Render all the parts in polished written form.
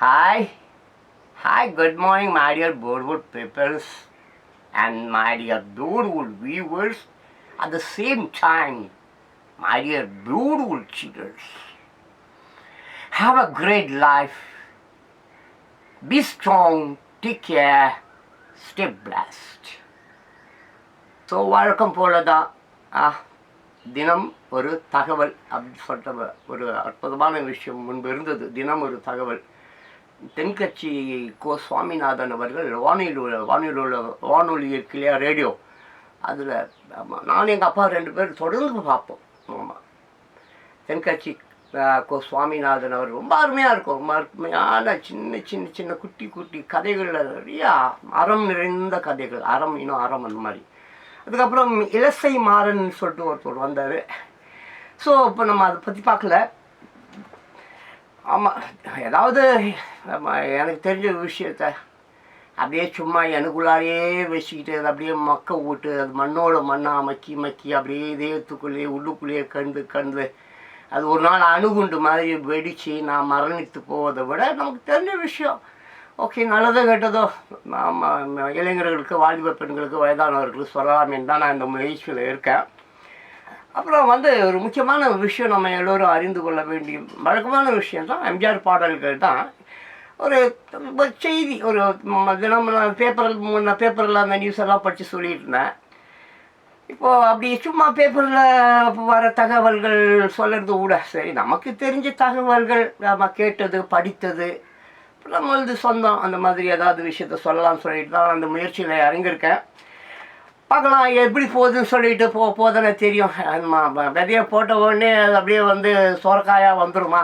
Hi, hi, good morning, my dear Bollywood peoples and my dear Bollywood viewers. At the same time, my dear Bollywood children, have a great life. Be strong, take care, stay blessed. So வழக்கம் போல தான் தினம் ஒரு தகவல் அப்படின்னு சொல்லிட்டு ஒரு அற்புதமான விஷயம் முன்பு இருந்தது. தினம் ஒரு தகவல். தென்கட்சி கோ சுவாமிநாதன் அவர்கள் வானொலி இருக்கு இல்லையா, ரேடியோ, அதில் நான் எங்கள் அப்பா 2 பேர் தொடர்ந்து பார்ப்போம். ஆமாம், தென்கட்சி கோ சுவாமிநாதன் அவர் ரொம்ப அருமையாக இருக்கும். ரொம்ப அருமையான சின்ன சின்ன சின்ன குட்டி குட்டி கதைகளில் நிறையா அறம் நிறைந்த கதைகள், அறம் அந்த மாதிரி. அதுக்கப்புறம் இலசை மாறன் சொல்லிட்டு ஒருத்தர் வந்தார். ஸோ இப்போ நம்ம அதை பற்றி பார்க்கல. ஆமாம், ஏதாவது எனக்கு தெரிஞ்ச விஷயத்த அப்படியே சும்மா எனக்குள்ளாரையே வச்சுக்கிட்டு அதை அப்படியே மக்க விட்டு அது மண்ணோட மண்ணாக மக்கி அப்படியே இதயத்துக்குள்ளேயே உள்ளுக்குள்ளேயே கண்டு அது ஒரு நாள் அணுகுண்டு மாதிரி வெடித்து நான் மரணித்து போவதை விட நமக்கு தெரிஞ்ச விஷயம் ஓகே, நல்லதோ கெட்டதோ நாம் இளைஞர்களுக்கு, வாலிப பெண்களுக்கு, வயதானவர்களுக்கு சொல்லலாமேன்னு தான் நான் இந்த முயற்சியில் இருக்கேன். அப்புறம் ஒரு முக்கியமான விஷயம் நம்ம எல்லோரும் அறிந்து கொள்ள வேண்டிய வழக்கமான விஷயம் தான் எம்ஜிஆர் பாடல்கள் தான். ஒரு செய்தி, ஒரு தினம் பேப்பரில் அந்த நியூஸ் எல்லாம் படித்து சொல்லிட்டு இருந்தேன். இப்போது அப்படி சும்மா பேப்பரில் வர தகவல்கள் சொல்கிறது கூட சரி, நமக்கு தெரிஞ்ச தகவல்கள் நம்ம கேட்டது படித்தது நம்மளது சொந்தம், அந்த மாதிரி ஏதாவது விஷயத்த சொல்லலாம்னு சொல்லிட்டு தான் அந்த முயற்சியில் இறங்கியிருக்கேன். பார்க்கலாம் எப்படி போகுதுன்னு சொல்லிட்டு போதானே தெரியும். விதையை போட்ட உடனே அது அப்படியே சோரக்காயாக வந்துடுமா,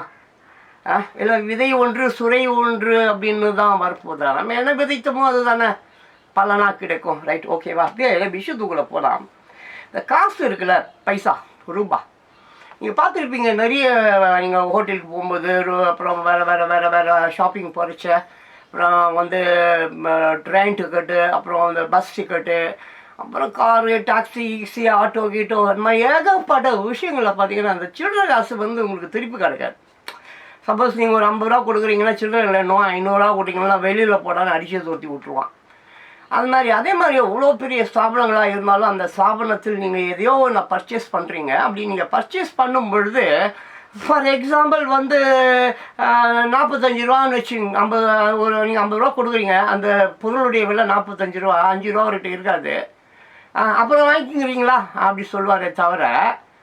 இல்லை விதை ஒன்று சுரை ஒன்று அப்படின்னு தான் வரப்போதா. நம்ம என்ன விதைத்தமோ அது தானே பலனாக கிடைக்கும். ரைட், ஓகேவா? அப்படியே விஷயத்துக்குள்ளே போகலாம். இந்த காசு இருக்குல்ல, பைசா, ரூபா, நீங்கள் பார்த்துருப்பீங்க. நிறைய நீங்கள் ஹோட்டலுக்கு போகும்போது, அப்புறம் வேறு ஷாப்பிங் போகிறச்ச, அப்புறம் ட்ரெயின் டிக்கெட்டு, அப்புறம் பஸ் டிக்கெட்டு, அப்புறம் காரு, டாக்ஸி, ஆட்டோ கீட்டோ, அந்த மாதிரி ஏகப்பட்ட விஷயங்களில் பார்த்தீங்கன்னா அந்த சில்லறை காசு உங்களுக்கு திருப்பி கிடைக்காது. சப்போஸ் நீங்கள் ஒரு 50 ரூபா கொடுக்குறீங்கன்னா சில்லறை இல்லைன்னோ 500 ரூபா கொடுத்தீங்கன்னா வெளியில் போட்டாலும் அடிச்சு தோற்றி விட்ருவான். அதே மாதிரி எவ்வளோ பெரிய ஸ்தாபனங்களாக இருந்தாலும் அந்த ஸ்தாபனத்தில் நீங்கள் எதையோ ஒன்று பர்ச்சேஸ் பண்ணுறீங்க. அப்படி நீங்கள் பர்ச்சேஸ் பண்ணும் பொழுது, ஃபார் எக்ஸாம்பிள் 45 ரூபான்னு வச்சுங்க, நீங்கள் 50 ரூபா கொடுக்குறீங்க, அந்த பொருளுடைய விலை 45 ரூபா, 5 ரூபா அவர்கிட்ட இருக்காது. அப்புறம் வாங்கிக்கிறீங்களா அப்படி சொல்லுவாரே தவிர,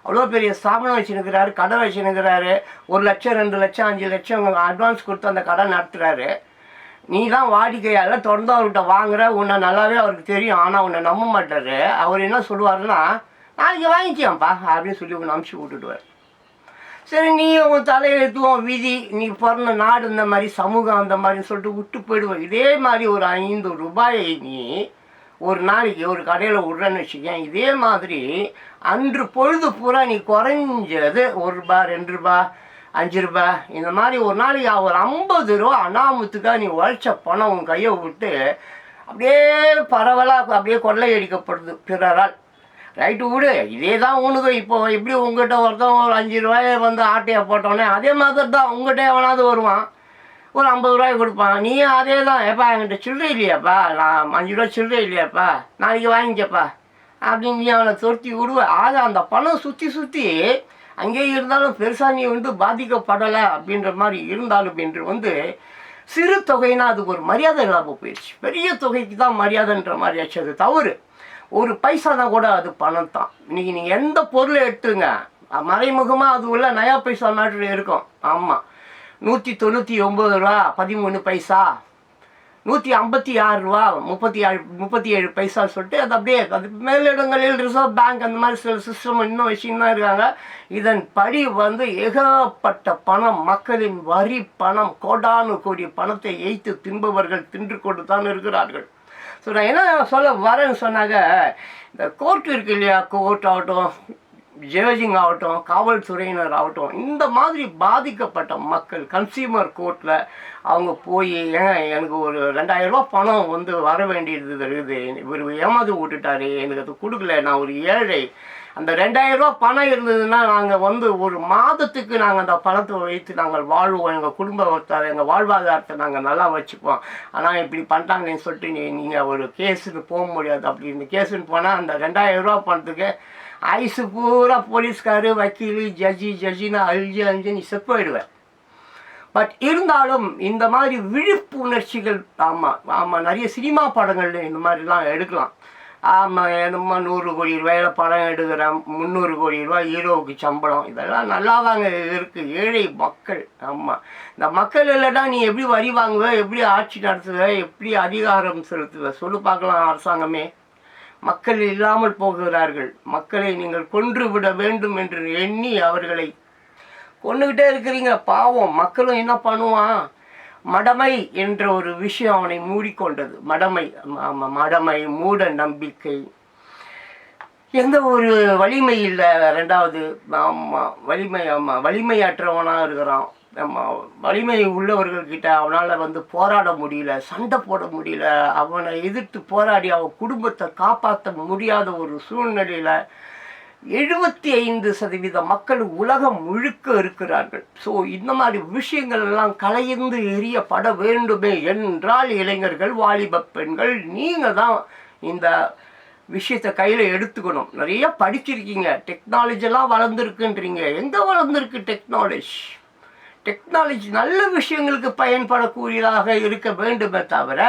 அவ்வளோ பெரிய ஸ்தாபனம் வச்சுருக்கிறாரு, கடை வச்சுருக்கிறாரு, 1 லட்சம் 2 லட்சம் 5 லட்சம் அட்வான்ஸ் கொடுத்து அந்த கடை நடத்துகிறாரு. நீ தான் வாடிக்கையால் தொடர்ந்து அவர்கிட்ட வாங்குற, உன்னை நல்லாவே அவருக்கு தெரியும், ஆனால் உன்னை நம்ப மாட்டார். அவர் என்ன சொல்லுவாருன்னா, நாளைக்கு வாங்கிக்கியாம்ப்பா அப்படின்னு சொல்லி உன்னை அனுப்பிச்சி விட்டுடுவார். சரி, நீ உன் தலையெழுத்துவோம் விதி, நீ பிறந்த நாடு இந்த மாதிரி, சமூகம் அந்த மாதிரின்னு சொல்லிட்டு விட்டு போயிடுவோம். இதே மாதிரி ஒரு 5 ரூபாயை நீ ஒரு நாளைக்கு ஒரு கடையில் விட்றன்னு வச்சுக்கேன். இதே மாதிரி அன்று பொழுது பூரா நீ குறைஞ்சது 1 ரூபா 2 ரூபா 5 ரூபா இந்த மாதிரி ஒரு நாளைக்கு ஒரு 50 ரூபா அனாமத்துக்காக நீ உழைச்ச பணம் உன் கையை விட்டு அப்படியே பரவலாக அப்படியே கொள்ளையடிக்கப்படுது பிறரால். ரைட்டு விடு, இதே தான் உனக்கு. இப்போ எப்படி உங்கள்கிட்ட ஒருத்தன் ஒரு 5 ரூபாயை ஆட்டையை போட்டோன்னே அதே மாதிரி தான் உங்கள்கிட்ட எவனாவது வருவான், ஒரு 50 ரூபாய் கொடுப்பான். நீயும் அதே தான், ஏப்பா என்கிட்ட சில்லறை இல்லையாப்பா, நான் 5 ரூபா சில்லறை இல்லையாப்பா, நாளைக்கு வாங்கிக்கப்பா அப்படின்னு நீ அவனை துரத்தி விடுவ. ஆக அந்த பணம் சுற்றி அங்கேயே இருந்தாலும் பெருசாக நீ பாதிக்கப்படலை அப்படின்ற மாதிரி இருந்தாலும் என்று சிறு தொகைனா அதுக்கு ஒரு மரியாதை இல்லாமல் போயிடுச்சு. பெரிய தொகைக்கு தான் மரியாதைன்ற மாதிரி ஆச்சு. அது தவறு. ஒரு பைசா தான் கூட அது பணம் தான். இன்றைக்கி நீங்கள் எந்த பொருளை எடுத்துங்க, மறைமுகமாக அது உள்ள நயா பைசா நாட்டில் இருக்கும். ஆமாம், 199 ரூபா 13 பைசா, 156 ரூபா 37 பைசா சொல்லிட்டு அது அப்படியே அது மேலிடங்களில் ரிசர்வ் பேங்க் அந்த மாதிரி சில சிஸ்டம் இன்னும் வச்சுன்னு தான் இருக்காங்க. இதன் படி ஏகப்பட்ட பணம், மக்களின் வரி பணம், கோடானு கோடி பணத்தை ஏய்த்து தின்பவர்கள் தின்று கொண்டு தான் இருக்கிறார்கள். ஸோ நான் என்ன சொல்ல வரேன்னு சொன்னாங்க, இந்த கோர்ட் இருக்கு இல்லையா, கோர்ட் ஆகட்டும், ஜட்ஜிங் ஆகட்டும், காவல்துறையினர் ஆகட்டும், இந்த மாதிரி பாதிக்கப்பட்ட மக்கள் கன்சியூமர் கோர்ட்டில் அவங்க போய் எனக்கு ஒரு 2000 ரூபா பணம் வர வேண்டியது இருக்குது, இவர் ஏமாந்து விட்டுட்டாரு, எனக்கு அது கொடுக்கல, நான் ஒரு ஏழை அந்த 2000 ரூபா பணம் இருந்ததுன்னா நாங்கள் வந்து ஒரு மாதத்துக்கு நாங்கள் அந்த பணத்தை வைத்து நாங்கள் வாழ்வோம், எங்கள் குடும்பத்தை எங்கள் வாழ்வாதாரத்தை நாங்கள் நல்லா வச்சுப்போம். ஆனால் இப்படி பண்ணிட்டாங்கன்னு சொல்லிட்டு நீங்கள் ஒரு கேஸுக்கு போக முடியாது. அப்படி இந்த கேஸுன்னு போனால் அந்த 2000 ரூபா பணத்துக்கு ஐஸு பூரா போலீஸ்காரு வக்கீல் ஜட்ஜின்னு அழிஞ்சு நீ செத்து போயிடுவேன். பட் இருந்தாலும் இந்த மாதிரி விழிப்புணர்ச்சிகள் ஆமாம் நிறைய சினிமா படங்கள் இந்த மாதிரிலாம் எடுக்கலாம். ஆமாம் என்னமோ 100 கோடி ரூபாயில் படம் எடுக்கிறேன், 300 கோடி ரூபாய் ஹீரோவுக்கு சம்பளம், இதெல்லாம் நல்லா தாங்க இருக்குது. ஏழை மக்கள், ஆமாம் இந்த மக்கள் இல்லைன்னா நீ எப்படி வரி வாங்குவ, எப்படி ஆட்சி நடத்துவ, எப்படி அதிகாரம் செலுத்துவ சொல்லு பார்க்கலாம். அரசாங்கமே மக்கள் இல்லாமல் போகிறார்கள். மக்களை நீங்கள் கொன்று விட வேண்டும் என்று எண்ணி அவர்களை கொண்டுகிட்டே இருக்கிறீங்க. பாவம் மக்களும் என்ன பண்ணுவான், மடமை என்ற ஒரு விஷயம் அவனை மூடிக்கொண்டது. மடமை மூட நம்பிக்கை, எந்த ஒரு வலிமை இல்லை. ரெண்டாவது வலிமையற்றவனாக இருக்கிறான். வலிமை உள்ளவர்கள்கிட்ட அவனால் வந்து போராட முடியல, சண்டை போட முடியல, அவனை எதிர்த்து போராடி அவன் குடும்பத்தை காப்பாற்ற முடியாத ஒரு சூழ்நிலையில் 75% மக்கள் உலகம் முழுக்க இருக்கிறார்கள். ஸோ இந்த மாதிரி விஷயங்கள் எல்லாம் கலைந்து எரியப்பட வேண்டுமே என்றால் இளைஞர்கள், வாலிப பெண்கள், நீங்கள் தான் இந்த விஷயத்தை கையில் எடுத்துக்கணும். நிறைய படிச்சிருக்கீங்க, டெக்னாலஜிலாம் வளர்ந்துருக்குன்றீங்க. எங்கே வளர்ந்துருக்கு டெக்னாலஜி நல்ல விஷயங்களுக்கு பயன்படக்கூடியதாக இருக்க வேண்டுமே தவிர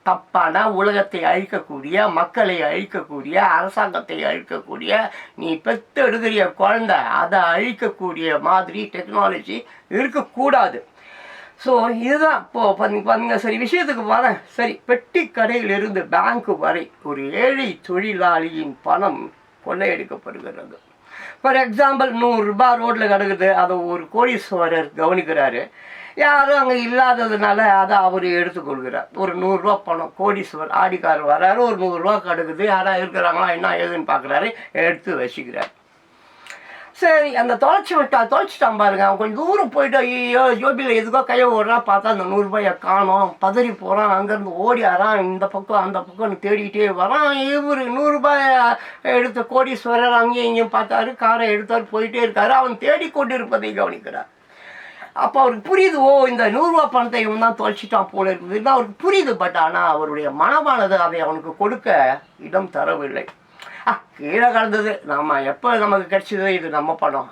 தப்பான உலகத்தை அழிக்கக்கூடிய, மக்களை அழிக்கக்கூடிய, அரசாங்கத்தை அழிக்கக்கூடிய, நீ பெற்று எடுக்கிற குழந்தை அதை அழிக்கக்கூடிய மாதிரி டெக்னாலஜி இருக்கக்கூடாது. ஸோ இதுதான் இப்போது பாருங்க. சரி, விஷயத்துக்கு வரேன். சரி, பெட்டி கடையிலிருந்து பேங்க்கு வரை ஒரு ஏழை தொழிலாளியின் பணம் கொள்ளையடிக்கப்படுகிறது. ஃபார் எக்ஸாம்பிள் 100 ரூபாய் ரோட்டில் கிடக்குது, அதை ஒரு கோடீஸ்வரர் கவனிக்கிறாரு. யாரும் அங்கே இல்லாததுனால அதை அவர் எடுத்துக்கொள்கிறார். ஒரு 100 ரூபா பணம், கோடீஸ்வரர் ஆடிக்கார் வர்றாரு, ஒரு 100 ரூபா கிடக்குது, யாராவது இருக்கிறாங்களா என்ன ஏதுன்னு பார்க்குறாரு, எடுத்து வச்சுக்கிறார். சரி, அந்த தொலைச்சிட்டான் பாருங்க. அவன் கொஞ்சம் தூரம் போயிட்டு ஐயோ ஜோபியில் எதுக்கோ கையை ஓடுறான், பார்த்தா அந்த 100 ரூபாயை காணோம், பதறி போகிறான். அங்கேருந்து ஓடியாரான், இந்த பக்கம் அந்த பக்கம் தேடிக்கிட்டே வரான். இவர் 100 ரூபாய் எடுத்த கோடீஸ்வரர் அங்கேயும் இங்கேயும் பார்த்தாரு, காரை எடுத்தார், போயிட்டே இருக்காரு. அவன் தேடிக்கொண்டு இருப்பதை கவனிக்கிறார். அப்போ அவருக்கு புரியுது, ஓ இந்த 100 ரூபா பணத்தை இவன் தான் தொலைச்சிட்டான் போல இருக்குதுன்னு அவருக்கு புரியுது. பட் ஆனால் அவருடைய மனமானது அதை அவனுக்கு கொடுக்க இடம் தரவில்லை. கீழே கலந்தது, எப்போ நமக்கு கிடைச்சது, இது நம்ம பணம்.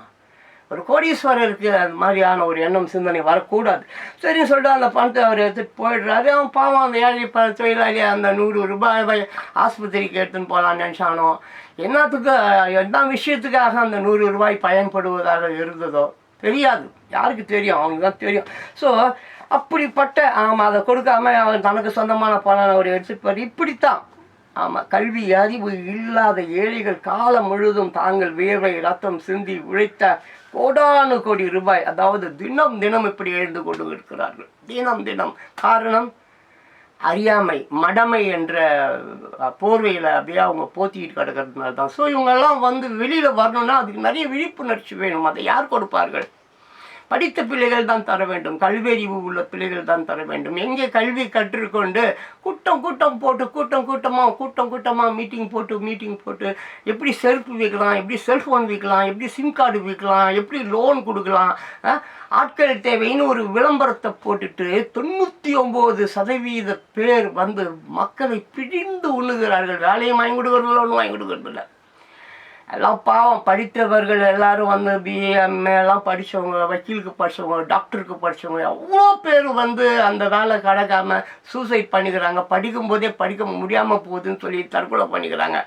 ஒரு கோடீஸ்வரருக்கு அது மாதிரியான ஒரு எண்ணம் சிந்தனை வரக்கூடாது. சரின்னு சொல்லிட்டு அந்த பணத்தை அவர் எடுத்துகிட்டு போயிடுறாரு. அவன் பாவம் அந்த ஏழை தொழிலாளி அந்த 100 ரூபாய் ஆஸ்பத்திரிக்கு எடுத்துன்னு போகலான்னு நினச்சானோ, என்ன விஷயத்துக்காக அந்த 100 ரூபாய் பயன்படுவதாக இருந்ததோ தெரியாது. யாருக்கு தெரியும்? அவனுக்கு தான் தெரியும். ஸோ அப்படிப்பட்ட அதை கொடுக்காம அவன் தனக்கு சொந்தமான பணம் அவர் எடுத்துகிட்டு போய் இப்படித்தான். கல்வி அறிவு இல்லாத ஏழைகள் காலம் முழுதும் தாங்கள் வேர்வை ரத்தம் சிந்தி உழைத்த கோடானு கோடி ரூபாய், அதாவது தினம் இப்படி எழுந்து கொண்டு இருக்கிறார்கள். தினம் காரணம் அறியாமை, மடமை என்ற போர்வையில் அப்படியே அவங்க போத்திக்கிட்டு கிடக்கிறதுனால தான். ஸோ இவங்கெல்லாம் வந்து வெளியில் வரணும்னா அதுக்கு நிறைய விழிப்புணர்ச்சி வேணும். அதை யார் கொடுப்பார்கள்? படித்த பிள்ளைகள் தான் தர வேண்டும், கல்வியறிவு உள்ள பிள்ளைகள் தான் தர வேண்டும். எங்கே கல்வி கற்றுக்கொண்டு கூட்டமாக மீட்டிங் போட்டு எப்படி செல்ஃப் விற்கலாம், எப்படி செல்ஃபோன் விற்கலாம், எப்படி சிம் கார்டு விற்கலாம், எப்படி லோன் கொடுக்கலாம், ஆட்கள் தேவைன்னு ஒரு விளம்பரத்தை போட்டுட்டு 99% பேர் வந்து மக்களை பிடிந்து உண்ணுகிறார்கள். வேலையும் வாங்கி கொடுக்கறதில்ல, ஒன்றும் வாங்கி கொடுக்கறதில்ல. எல்லாம் பாவம். படித்தவர்கள் எல்லாரும் வந்து பிஏ எம்ஏ எல்லாம் படித்தவங்க, வக்கீலுக்கு படித்தவங்க, டாக்டருக்கு படித்தவங்க, எவ்வளோ பேர் வந்து அந்த வேலை கிடைக்காம சூசைட் பண்ணிக்கிறாங்க. படிக்கும்போதே படிக்க முடியாமல் போகுதுன்னு சொல்லி தற்கொலை பண்ணிக்கிறாங்க.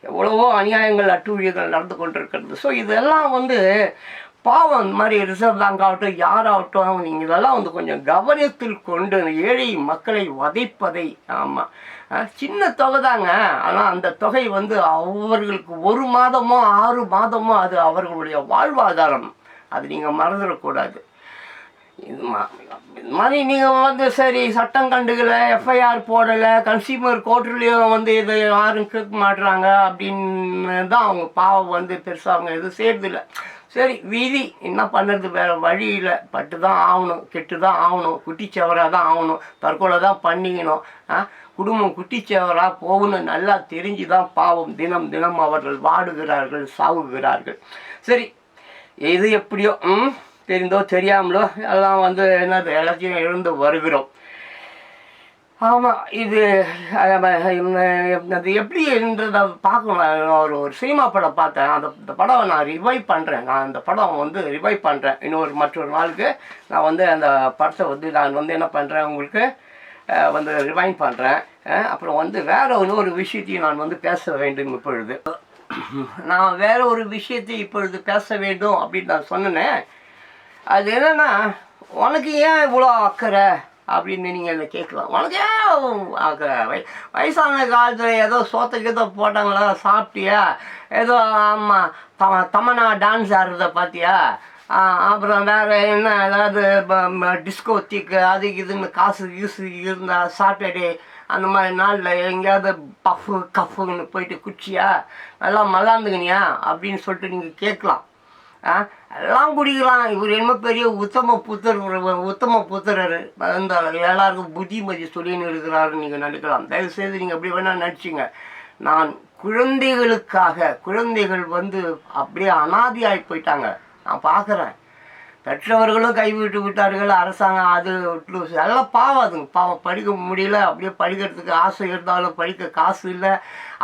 எவ்வளவோ அநியாயங்கள், அட்டூழியங்கள் நடந்து கொண்டிருக்கிறது. ஸோ இதெல்லாம் வந்து பாவம். இந்த மாதிரி ரிசர்வ் பேங்க் ஆகட்டும், யாராகட்டும், நீங்கள் இதெல்லாம் வந்து கொஞ்சம் கவனத்தில் கொண்டு ஏழை மக்களை வதைப்பதை, சின்ன தொகை தாங்க, ஆனால் அந்த தொகை வந்து அவர்களுக்கு 1 மாதமோ 6 மாதமோ அது அவர்களுடைய வாழ்வாதாரம். அது நீங்கள் மறந்துடக்கூடாது. இது மாதிரி நீங்கள் வந்து சரி சட்டம் கண்டுக்கலை, எஃப்ஐஆர் போடலை, கன்சியூமர் கோர்ட்லேயும் வந்து இதை யாரும் கேட்க மாட்டுறாங்க அப்படின்னு தான் அவங்க பாவம் வந்து பெருசாக அவங்க எதுவும் செய்யறதில்லை. சரி வீதி என்ன பண்ணுறது, வேறு வழி இல்லை, பட்டு தான் ஆகணும், கெட்டு தான் ஆகணும், குட்டிச்சவராக தான் ஆகணும், தற்கொலை தான் பண்ணிக்கணும். குடும்பம் குட்டிச்சவராக போகணும் நல்லா தெரிஞ்சு தான் பாவம் தினம் தினம் அவர்கள் வாடுகிறார்கள், சாவுகிறார்கள். சரி எது எப்படியோ தெரிந்தோ தெரியாமலோ எல்லாம் வந்து என்னது எல்லாத்தையும் எழுந்து வருகிறோம். ஆமாம், இது அது எப்படின்றத பார்க்கணும். ஒரு சினிமா படம் பார்த்தேன், அந்த படம் நான் ரிவைவ் பண்ணுறேன். நான் அந்த படம் வந்து ரிவைவ் பண்ணுறேன். மற்றொரு நாளுக்கு நான் வந்து அந்த படத்தை வந்து நான் வந்து என்ன பண்ணுறேன், உங்களுக்கு வந்து ரிவைண்ட் பண்ணுறேன். அப்புறம் வந்து வேறு இன்னொரு விஷயத்தையும் நான் வந்து பேச வேண்டும். இப்பொழுது நான் வேறு ஒரு விஷயத்தை இப்பொழுது பேச வேண்டும் அப்படின்னு நான் சொன்னேன். அது என்னென்னா, உனக்கு ஏன் இவ்வளோ அக்கறை அப்படின்னு நீங்கள் என்ன கேட்கலாம். உனக்கு ஏன் அக்கறை? வயசான காலத்தில் ஏதோ சோத்துக்கு ஏதோ போட்டாங்களா, சாப்பிட்டியா, ஏதோ ஆமாம் தமனா டான்ஸ் ஆடுறத பார்த்தியா, அப்புறம் வேறு என்ன ஏதாவது டிஸ்கோத்திக்கு அது இதுன்னு காசு கீசு இருந்தால் சாட்டர்டே அந்த மாதிரி நாளில் எங்கேயாவது பஃபு கஃபுன்னு போயிட்டு குச்சியா நல்லா மல்லாந்துக்கினியா அப்படின்னு சொல்லிட்டு நீங்கள் கேட்கலாம். எல்லாம் குடிக்கலாம். இவர் என்ன பெரிய உத்தம புத்திரர் அந்த எல்லாருக்கும் புத்திமதி சொல்லின்னு இருக்கிறாருன்னு நீங்கள் நடிக்கலாம். தயவுசெய்து நீங்கள் அப்படி வேணால் நடிச்சிங்க. நான் குழந்தைகள் வந்து அப்படியே அனாதியாகி போயிட்டாங்க. நான் பார்க்குறேன். பெற்றவர்களும் கைவிட்டு விட்டார்கள், அரசாங்கம் அது எல்லாம் பாவம். அதுங்க பாவம், படிக்க முடியல, அப்படியே படிக்கிறதுக்கு ஆசை இருந்தாலும் படிக்க காசு இல்லை,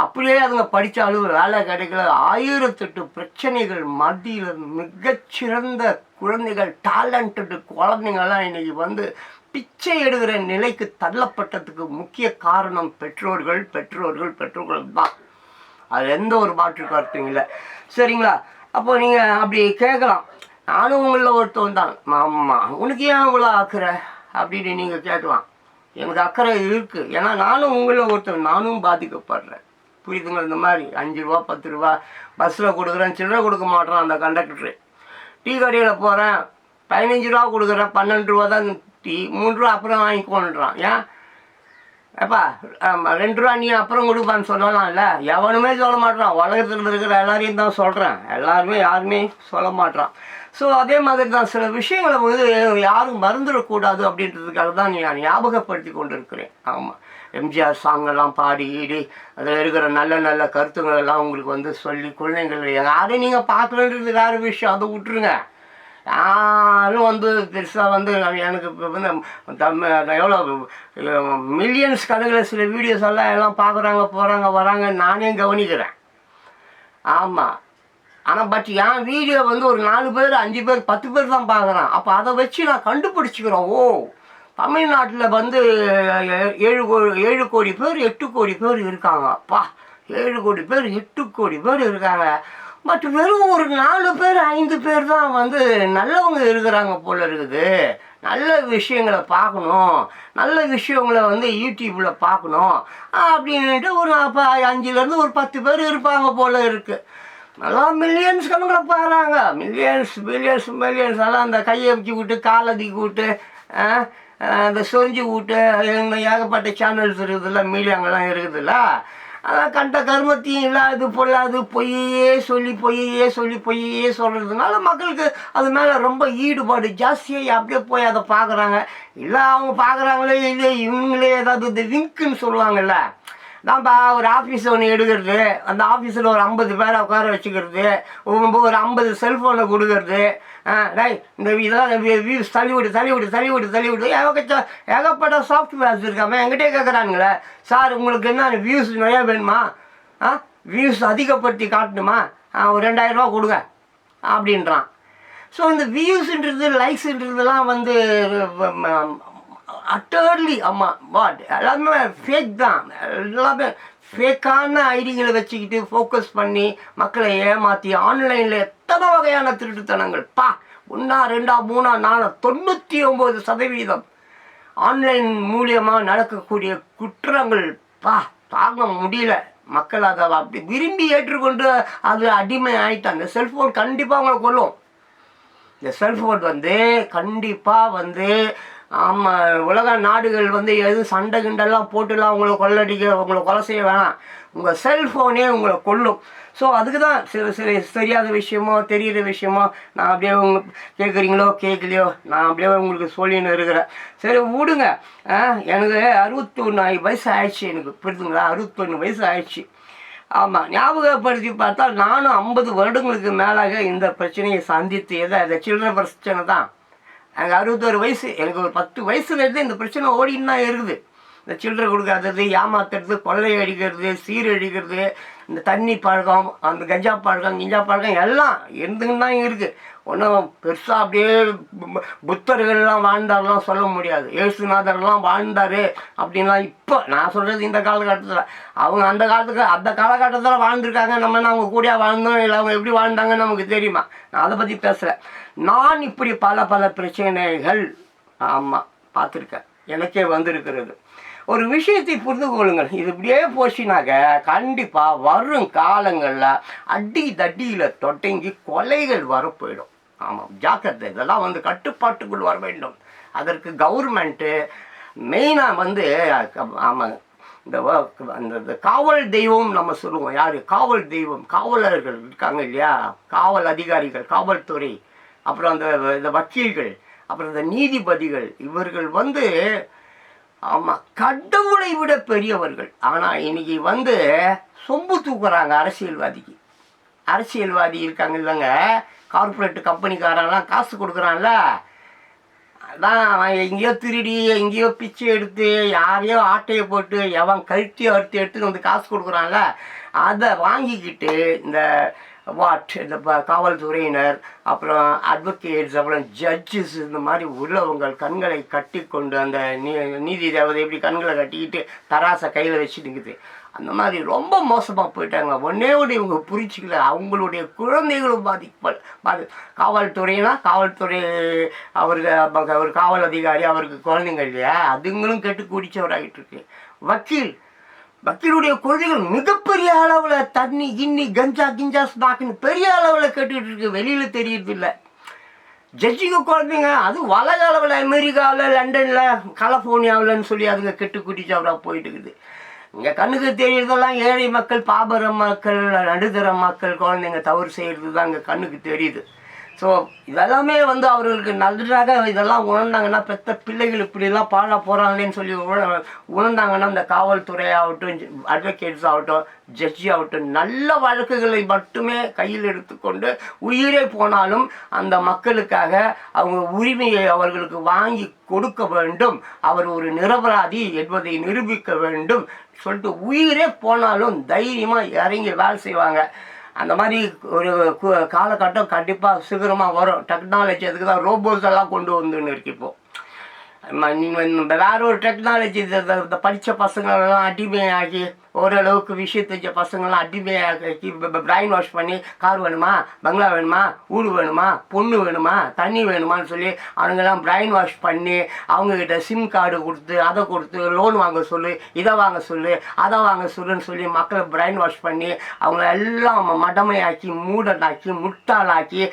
அப்படியே அதுங்க படித்தாலும் வேலை கிடைக்கல. 1008 பிரச்சனைகள் மத்தியில் மிகச்சிறந்த குழந்தைகள், டேலண்டடு குழந்தைங்கள்லாம் இன்றைக்கி வந்து பிச்சை எடுக்கிற நிலைக்கு தள்ளப்பட்டதுக்கு முக்கிய காரணம் பெற்றோர்கள் தான். அது எந்த ஒரு மாற்று கருத்தும் இல்லை. சரிங்களா? அப்போ நீங்கள் அப்படி கேட்கலாம், நானும் உங்களில் ஒருத்தவன் தான், ஆமாம் உனக்கு ஏன் அவ்வளோ அக்கறை அப்படின்னு நீங்கள் கேட்கலாம். எனக்கு அக்கறை இருக்குது, ஏன்னா நானும் உங்களில் ஒருத்தவன், நானும் பாதிக்கப்படுறேன். புரியுதுங்க? இந்த மாதிரி 5 ரூபா 10 ரூபா பஸ்ஸில் கொடுக்குறேன், சில்லறை கொடுக்க மாட்டேறான் அந்த கண்டக்டரு. டீ கடையில் போகிறேன், 15 ரூபா கொடுக்குறேன், 12 ரூபா தான் டீ, 3 ரூபா அப்புறம் வாங்கிக்கோன்றான். ஏன் ஏப்பா 2 ரூபா நீ அப்புறம் கொடுப்பான்னு சொல்லலாம் இல்லை? எவனுமே சொல்ல மாட்டான். உலகத்தில் இருக்கிற எல்லாரையும் தான் சொல்கிறேன், யாருமே சொல்ல மாட்டான். ஸோ அதே மாதிரி தான் சில விஷயங்களை வந்து யாரும் மறந்துடக்கூடாது அப்படின்றதுக்காக தான் நான் ஞாபகப்படுத்தி கொண்டு இருக்கிறேன். ஆமாம், எம்ஜிஆர் சாங்கெல்லாம் பாடி அதில் இருக்கிற நல்ல நல்ல கருத்துக்கள் எல்லாம் உங்களுக்கு வந்து சொல்லி குழந்தைங்கள் யாரையும் நீங்கள் பார்க்கலன்றது வேறு விஷயம், அதை விட்டுருங்க. யாரும் வந்து பெருசாக வந்து எனக்கு இப்போ வந்து எவ்வளோ மில்லியன்ஸ் கணக்கில் சில வீடியோஸ் எல்லாம் பார்க்குறாங்க, போகிறாங்க, வராங்க, நானே கவனிக்கிறேன். ஆமாம், ஆனால் பட் என் வீடியோ வந்து ஒரு 4 பேர் 5 பேர் 10 பேர் தான் பார்க்குறான். அப்போ அதை வச்சு நான் கண்டுபிடிச்சிக்கிறோம், ஓ தமிழ்நாட்டில் வந்து 7 கோடி பேர் 8 கோடி பேர் இருக்காங்க. அப்பா 7 கோடி பேர் 8 கோடி பேர் இருக்காங்க. பட் வெறும் ஒரு 4 பேர் 5 பேர் தான் வந்து நல்லவங்க இருக்கிறாங்க போல இருக்குது. நல்ல விஷயங்களை பார்க்கணும், நல்ல விஷயங்களை வந்து யூடியூப்பில் பார்க்கணும் அப்படின்ட்டு ஒரு 5லேருந்து ஒரு 10 பேர் இருப்பாங்க போல இருக்குது. நல்லா மில்லியன்ஸ் கணக்கில் பாருறாங்க, மில்லியன்ஸ் எல்லாம் அந்த கையை வச்சு விட்டு காலை தூக்கி விட்டு அந்த சொரிஞ்சு விட்டு ஏகப்பட்ட சேனல்ஸ் இருக்குதுல்ல, மீடியாங்கெல்லாம் இருக்குதுல்ல, அதான் கண்ட கருமத்தையும் இல்லாது பொல்லாது பொய்யே சொல்லி சொல்கிறதுனால மக்களுக்கு அது மேலே ரொம்ப ஈடுபாடு ஜாஸ்தியாக அப்படியே போய் அதை பார்க்குறாங்க. இல்லை அவங்க பார்க்குறாங்களே இல்லை, இவங்களே ஏதாவது இந்த விங்க்குன்னு சொல்லுவாங்கள்ல, தான்ப்பா ஒரு ஆஃபீஸ் ஒன்று எடுக்கிறது, அந்த ஆஃபீஸில் ஒரு 50 பேரை உட்கார வச்சுக்கிறது, ஒரு 50 செல்ஃபோனை கொடுக்கறது, இந்த இதெல்லாம் வியூஸ் தள்ளிவிடு ஏகப்பட்ட சாஃப்ட்வேர்ஸ் இருக்காமல் என்கிட்டே கேட்குறானுங்களே, சார் உங்களுக்கு என்ன வியூஸ் நிறையா வேணுமா, வியூஸ் அதிகப்படுத்தி காட்டணுமா, ஒரு 2000 ரூபா கொடுங்க அப்படின்றான். ஸோ இந்த வியூஸுன்றது லைக்ஸுன்றதுலாம் வந்து அட்டர்லி எல்லாமே ஃபேக் தான். எல்லாமே ஃபேக்கான ஐடிகளை வச்சுக்கிட்டு ஃபோக்கஸ் பண்ணி மக்களை ஏமாற்றி ஆன்லைனில் எத்தனை வகையான திருட்டுத்தனங்கள் 1 2 3 4 99% ஆன்லைன் மூலியமாக நடக்கக்கூடிய குற்றங்கள் தாங்க முடியல. மக்கள் அதை அப்படி விரும்பி ஏற்றுக்கொண்டு அது அடிமை ஆகிட்டாங்க. இந்த செல்ஃபோன் கண்டிப்பாக அவங்களை கொல்லும். இந்த செல்ஃபோன் வந்து கண்டிப்பாக வந்து ஆமாம், உலக நாடுகள் வந்து எதுவும் சண்டை கிண்டெல்லாம் போட்டுலாம் உங்களை கொள்ளடிக்க உங்களை கொலை செய்ய வேணாம். உங்கள் செல்ஃபோனே உங்களை கொல்லும். ஸோ அதுக்கு தான் சில சில தெரியாத விஷயமோ தெரிகிற விஷயமோ நான் அப்படியே கேட்குறீங்களோ கேட்கலையோ நான் அப்படியே உங்களுக்கு சொல்லின்னு இருக்கிறேன். சரி விடுங்க. எனக்கு 61 வயசு ஆயிடுச்சு. எனக்கு புரியுதுங்களா? 61 வயசு ஆயிடுச்சு. ஆமாம், ஞாபகப்படுத்தி பார்த்தா நானும் 50 வருடங்களுக்கு மேலாக இந்த பிரச்சனையை சந்தித்து இந்த சில்லறை பிரச்சனை தான். எனக்கு 61 வயசு. எனக்கு ஒரு 10 வயசுலேருந்து இந்த பிரச்சனை ஓடின்னு தான் இருக்குது. இந்த சில்லறை கொடுக்காதது, ஏமாத்துறது, கொள்ளை அடிக்கிறது, சீரழிக்கிறது, இந்த தண்ணி பழக்கம், அந்த கஞ்சா பழக்கம் எல்லாம் இருந்துன்னு தான் இருக்குது. ஒன்றும் பெருசாக அப்படியே புத்தர்கள்லாம் வாழ்ந்தாரெலாம் சொல்ல முடியாது. இயேசுநாதர்லாம் வாழ்ந்தார் அப்படின்லாம் இப்போ நான் சொல்கிறது இந்த காலகட்டத்தில். அவங்க அந்த காலகட்டத்தில் வாழ்ந்துருக்காங்க. நம்ம அவங்க கூட வாழ்ந்தோம் இல்லை அவங்க எப்படி வாழ்ந்தாங்கன்னு நமக்கு தெரியுமா? நான் அதை பற்றி பேசுகிறேன். நான் இப்படி பல பிரச்சனைகள் ஆமாம் பார்த்துருக்கேன். எனக்கே வந்திருக்கிறது. ஒரு விஷயத்தை புரிந்து கொள்ளுங்கள். இது இப்படியே போச்சுனாக்க கண்டிப்பாக வரும் காலங்களில் அடி தட்டியில் தொடங்கி கொலைகள் வர போயிடும். ஆமாம், ஜாக்கிரதை. இதெல்லாம் வந்து கட்டுப்பாட்டுக்குள் வர வேண்டும். அதற்கு கவர்மெண்ட்டு மெயினாக வந்து ஆமாம் இந்த காவல் தெய்வம் நம்ம சொல்லுவோம். யார் காவல் தெய்வம்? காவலர்கள் இருக்காங்க இல்லையா, காவல் அதிகாரிகள், காவல்துறை, அப்புறம் இந்த வக்கீல்கள், அப்புறம் இந்த நீதிபதிகள், இவர்கள் வந்து ஆமாம் கடவுளை விட பெரியவர்கள். ஆனால் இன்னைக்கு வந்து சொம்பு தூக்குறாங்க அரசியல்வாதி இருக்காங்க இல்லைங்க, கார்பரேட் கம்பெனிக்காரெல்லாம் காசு கொடுக்குறான்ல, அதான் எங்கேயோ திருடி எங்கேயோ பிச்சை எடுத்து யாரையோ ஆட்டையை போட்டு எவன் கழுத்தியோ எடுத்துன்னு வந்து காசு கொடுக்குறான்ல, அதை வாங்கிக்கிட்டு இந்த இந்த காவல்துறையினர், அப்புறம் அட்வொகேட்ஸ், அப்புறம் ஜட்ஜஸ், இந்த மாதிரி உள்ளவங்கள் கண்களை கட்டி கொண்டு அந்த நீதி தேவதை எப்படி கண்களை கட்டிக்கிட்டு தராசை கையில் வச்சுட்டுக்குது, அந்த மாதிரி ரொம்ப மோசமாக போயிட்டாங்க. ஒன்னே இவங்க புரிச்சிக்கல, அவங்களுடைய குழந்தைகளும் காவல்துறைனா காவல்துறை அவர் காவல் அதிகாரி, அவருக்கு குழந்தைங்க இல்லையா, அதுங்களும் கெட்டு குடிச்சவராகிட்டு இருக்கு. வக்கீலுடைய குழந்தைகள் மிகப்பெரிய அளவில் தண்ணி கிண்ணி கஞ்சா ஸ்நாக்குன்னு பெரிய அளவில் கேட்டுக்கிட்டு இருக்கு. வெளியில் தெரியறது இல்லை. ஜட்ஜிங்க குழந்தைங்க அது உலக அளவில் அமெரிக்காவில், லண்டனில், கலிஃபோர்னியாவில்னு சொல்லி அதுங்க கெட்டு குட்டிச்சவராக போயிட்டு இருக்குது. இங்கே கண்ணுக்கு தெரியறதெல்லாம் ஏழை மக்கள், பாபர மக்கள், நடுத்தர மக்கள் குழந்தைங்க தவறு செய்கிறது தான் இங்கே கண்ணுக்கு தெரியுது. ஸோ இதெல்லாமே வந்து அவர்களுக்கு நன்றாக இதெல்லாம் உணர்ந்தாங்கன்னா, பெற்ற பிள்ளைகள் இப்படிலாம் பாழ போகிறாங்களேன்னு சொல்லி உணர்ந்தாங்கன்னா, இந்த காவல்துறை ஆகட்டும், அட்வொகேட்ஸ் ஆகட்டும், ஜட்ஜி ஆகட்டும், நல்ல வழக்குகளை மட்டுமே கையில் எடுத்துக்கொண்டு உயிரே போனாலும் அந்த மக்களுக்காக அவங்க உரிமையை அவர்களுக்கு வாங்கி கொடுக்க வேண்டும். அவர் ஒரு நிரபராதி என்பதை நிரூபிக்க வேண்டும் சொல்லிட்டு உயிரே போனாலும் தைரியமாக இறங்கி வேலை செய்வாங்க. அந்த மாதிரி ஒரு காலகட்டம் கண்டிப்பாக சீக்கிரமாக வரும். டெக்னாலஜி அதுக்கு தான் ரோபோஸ் எல்லாம் கொண்டு வந்துன்னு இருக்கு. இப்போது வேற ஒரு டெக்னாலஜி இந்த படித்த பசங்களெல்லாம் அடிமையாகி, ஓரளவுக்கு விஷயம் தெரிஞ்ச பசங்கள்லாம் அடிமையாக்கி பிரைன் வாஷ் பண்ணி, கார் வேணுமா, பங்களா வேணுமா, வீடு வேணுமா, பொண்ணு வேணுமா, தண்ணி வேணுமான்னு சொல்லி அவங்கெல்லாம் பிரைன் வாஷ் பண்ணி அவங்கக்கிட்ட சிம் கார்டு கொடுத்து, அதை கொடுத்து, லோன் வாங்க சொல்லு, இதை வாங்க சொல்லு, அதை வாங்க சொல்லுன்னு சொல்லி மக்களை பிரைன் வாஷ் பண்ணி அவங்கள எல்லாம் மடமையாக்கி, மூடனாக்கி, முட்டாளாக்கி,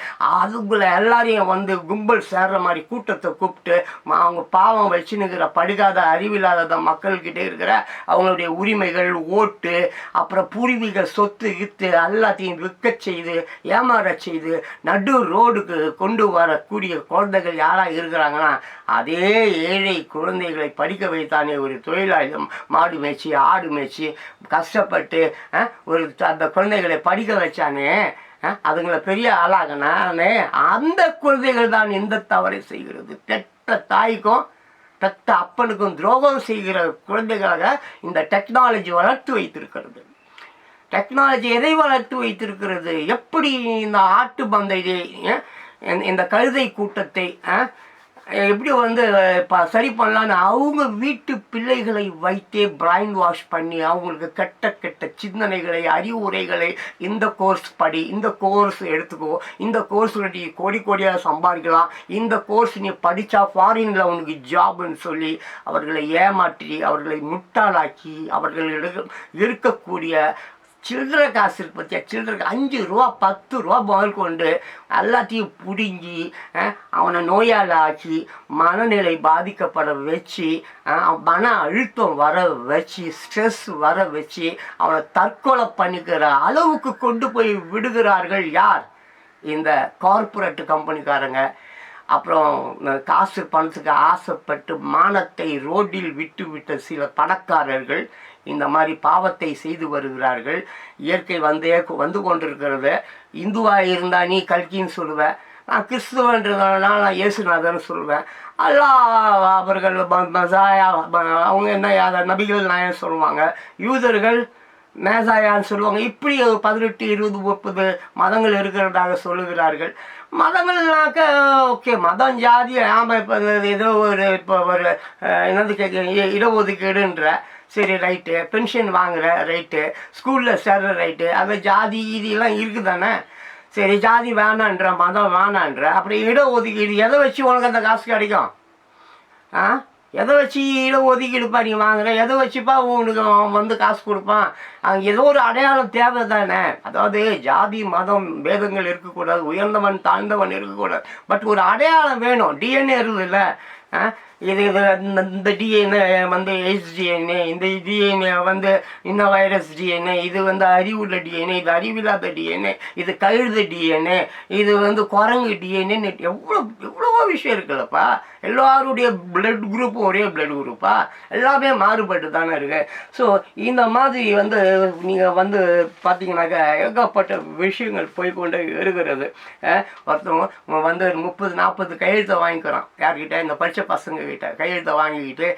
அதுக்குள்ளே எல்லாரையும் வந்து கும்பல் சேர்ற மாதிரி கூட்டத்தை கூப்பிட்டு அவங்க பாவம் வச்சுன்னுக்கிற படுகாத அறிவில்லாத மக்கள்கிட்ட இருக்கிற அவங்களுடைய உரிமைகள், ஓட்டு, அப்புறம் பூர்வீக சொத்து விற்று எல்லாத்தையும் விற்க செய்து, ஏமாற செய்து, நடு ரோடுக்கு கொண்டு வரக்கூடிய குழந்தைகள் யாராக இருக்கிறாங்கன்னா அதே ஏழை குழந்தைகளை படிக்க வைத்தானே ஒரு தொழிலாளி. மாடு மேய்ச்சி, ஆடு மேய்ச்சி கஷ்டப்பட்டு ஒரு அந்த குழந்தைகளை படிக்க வச்சானே, அதுங்களை பெரிய ஆளாகனானே, அந்த குழந்தைகள் தான் இந்த தவறை செய்கிறது. பெற்ற தாய்க்கும் பெற்ற அப்பனுக்கும் துரோகம் செய்கிற குழந்தைகளாக இந்த டெக்னாலஜி வளர்த்து வைத்திருக்கிறது. டெக்னாலஜி எதை வளர்த்து வைத்திருக்கிறது? எப்படி இந்த ஆட்டு பந்தையை, இந்த கழுதை கூட்டத்தை எப்படி வந்து சரி பண்ணலான்னு அவங்க வீட்டு பிள்ளைகளை வைத்தே பிரைன் வாஷ் பண்ணி அவங்களுக்கு கெட்ட சிந்தனைகளை, அறிவுரைகளை, இந்த கோர்ஸ் படி, இந்த கோர்ஸ் எடுத்துக்கோ, இந்த கோர்ஸ் நீ கோடியாக சம்பாதிக்கலாம், இந்த கோர்ஸ் நீ படித்தா ஃபாரினில் உனக்கு ஜாப்னு சொல்லி அவர்களை ஏமாற்றி, அவர்களை முட்டாளாக்கி, அவர்களிடம் இருக்கக்கூடிய சில்லறை காசு இருக்கு பற்றியா, சில்லறை 5 ரூபா 10 ரூபா முதல் கொண்டு எல்லாத்தையும் பிடுங்கி அவனை நோயாளி ஆக்கி மனநிலை பாதிக்கப்பட வச்சு மன அழுத்தம் வர வச்சு ஸ்ட்ரெஸ் வர வச்சு அவனை தற்கொலை பண்ணிக்கிற அளவுக்கு கொண்டு போய் விடுகிறார்கள் யார்? இந்த கார்ப்பரேட் கம்பெனிக்காரங்க. அப்புறம் காசு பணத்துக்கு ஆசைப்பட்டு மானத்தை ரோட்டில் விட்டு விட்ட சில பணக்காரர்கள் இந்த மாதிரி பாவத்தை செய்து வருகிறார்கள். இயற்கை வந்து கொண்டிருக்கிறது. இந்துவாக இருந்தால் நீ கல்கின்னு சொல்லுவேன், நான் கிறிஸ்துவன்றதுனால நான் இயேசுநாதன்னு சொல்லுவேன். அல்லாஹ் அவர்கள் மசாயா அவங்க என்ன நபிகள் நாயன்னு சொல்லுவாங்க, யூதர்கள் மேசாயான்னு சொல்லுவாங்க. இப்படி 18 20 30 மதங்கள் இருக்கிறதாக சொல்லுகிறார்கள். மதங்கள்னாக்க ஓகே, மதம் ஜாதி ஆமாம். இப்போ ஏதோ இப்போ ஒரு என்னது கேட்க இடஒதுக்கீடுன்ற சரி ரைட்டு, பென்ஷன் வாங்குகிற ரைட்டு, ஸ்கூலில் சேர்ற ரைட்டு, அது ஜாதி இதெல்லாம் இருக்குது தானே. சரி ஜாதி வேணான்ற, மதம் வேணான்ற, அப்படி இடஒதுக்கீடு எதை வச்சு உனக்கு அந்த காசு கிடைக்கும்? எதை வச்சு இடஒதுக்கீடுப்பா நீ வாங்குற? எதை வச்சுப்பா உனக்கு காசு கொடுப்பான்? அங்கே ஏதோ ஒரு அடையாளம் தேவை தானே. அதாவது ஜாதி மதம் பேதங்கள் இருக்கக்கூடாது, உயர்ந்தவன் தாழ்ந்தவன் இருக்கக்கூடாது, பட் ஒரு அடையாளம் வேணும். டிஎன்ஏ இருக்குதுல்ல, இது இந்த டிஎன்ஏ எய்ட்ஸ் டிஎன்ஏ, இந்த டிஎன்ஏ இந்த வைரஸ் டிஎன்ஏ, இது அறிவுள்ள டிஎன்ஏ, இது அறிவில்லாத டிஎன்ஏ, இது கழுத டிஎன்ஏ, இது குரங்கு டிஎன்ஏன்னு எவ்வளவோ விஷயம் இருக்குல்லப்பா. எல்லாருடைய பிளட் குரூப்பும் ஒரே பிளட் குரூப்பா? எல்லாமே மாறுபட்டு தானே இருக்கு. ஸோ இந்த மாதிரி நீங்கள் பார்த்தீங்கன்னாக்கா ஏகப்பட்ட விஷயங்கள் போய்கொண்டே இருக்கிறது. ஒருத்தவங்க 30 40 கையெழுத்தை வாங்கிக்கிறான். யார்கிட்ட? இந்த படித்த பசங்க கிட்ட கையெழுத்தை வாங்கிக்கிட்டு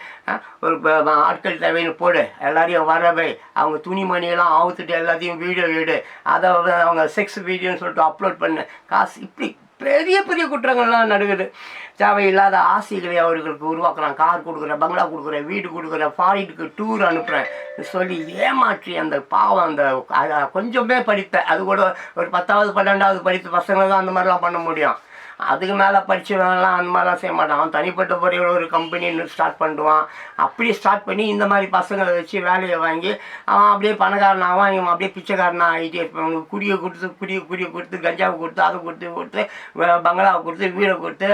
ஒரு ஆட்கள் தேவைன்னு போடு, எல்லாரையும் வரவை, அவங்க துணிமணியெல்லாம் அவுத்துட்டு எல்லாத்தையும் வீடியோ எடு, அதை அவங்க செக்ஸ் வீடியோன்னு சொல்லிட்டு அப்லோட் பண்ணு, காசு. இப்படி பெரிய பெரிய குற்றங்கள்லாம் நடக்குது. தேவையில்லாத ஆசைகளை அவர்களுக்கு உருவாக்குறான். கார் கொடுக்குறேன், பங்களா கொடுக்குறேன், வீடு கொடுக்குறேன், ஃபாரினுக்கு டூர் அனுப்புகிறேன் சொல்லி ஏமாற்றி அந்த பாவம் அந்த கொஞ்சமே படித்த, அது கூட ஒரு 10வது 12வது படித்த பசங்களை தான் அந்த மாதிரிலாம் பண்ண முடியும். அதுக்கு மேலே படித்தவங்கலாம் அந்த மாதிரிலாம் செய்ய மாட்டான். அவன் தனிப்பட்ட முறையில் ஒரு கம்பெனின்னு ஸ்டார்ட் பண்ணுவான். அப்படி ஸ்டார்ட் பண்ணி இந்த மாதிரி பசங்களை வச்சு வேலையை வாங்கி அவன் அப்படியே பணக்காரனாவான். இவன் அப்படியே பிச்சைக்காரனாக ஆகிட்டே இருப்பான். அவனுக்கு குடியை கொடுத்து கஞ்சாவை கொடுத்து அதை கொடுத்து பங்களாவை கொடுத்து வீடை கொடுத்து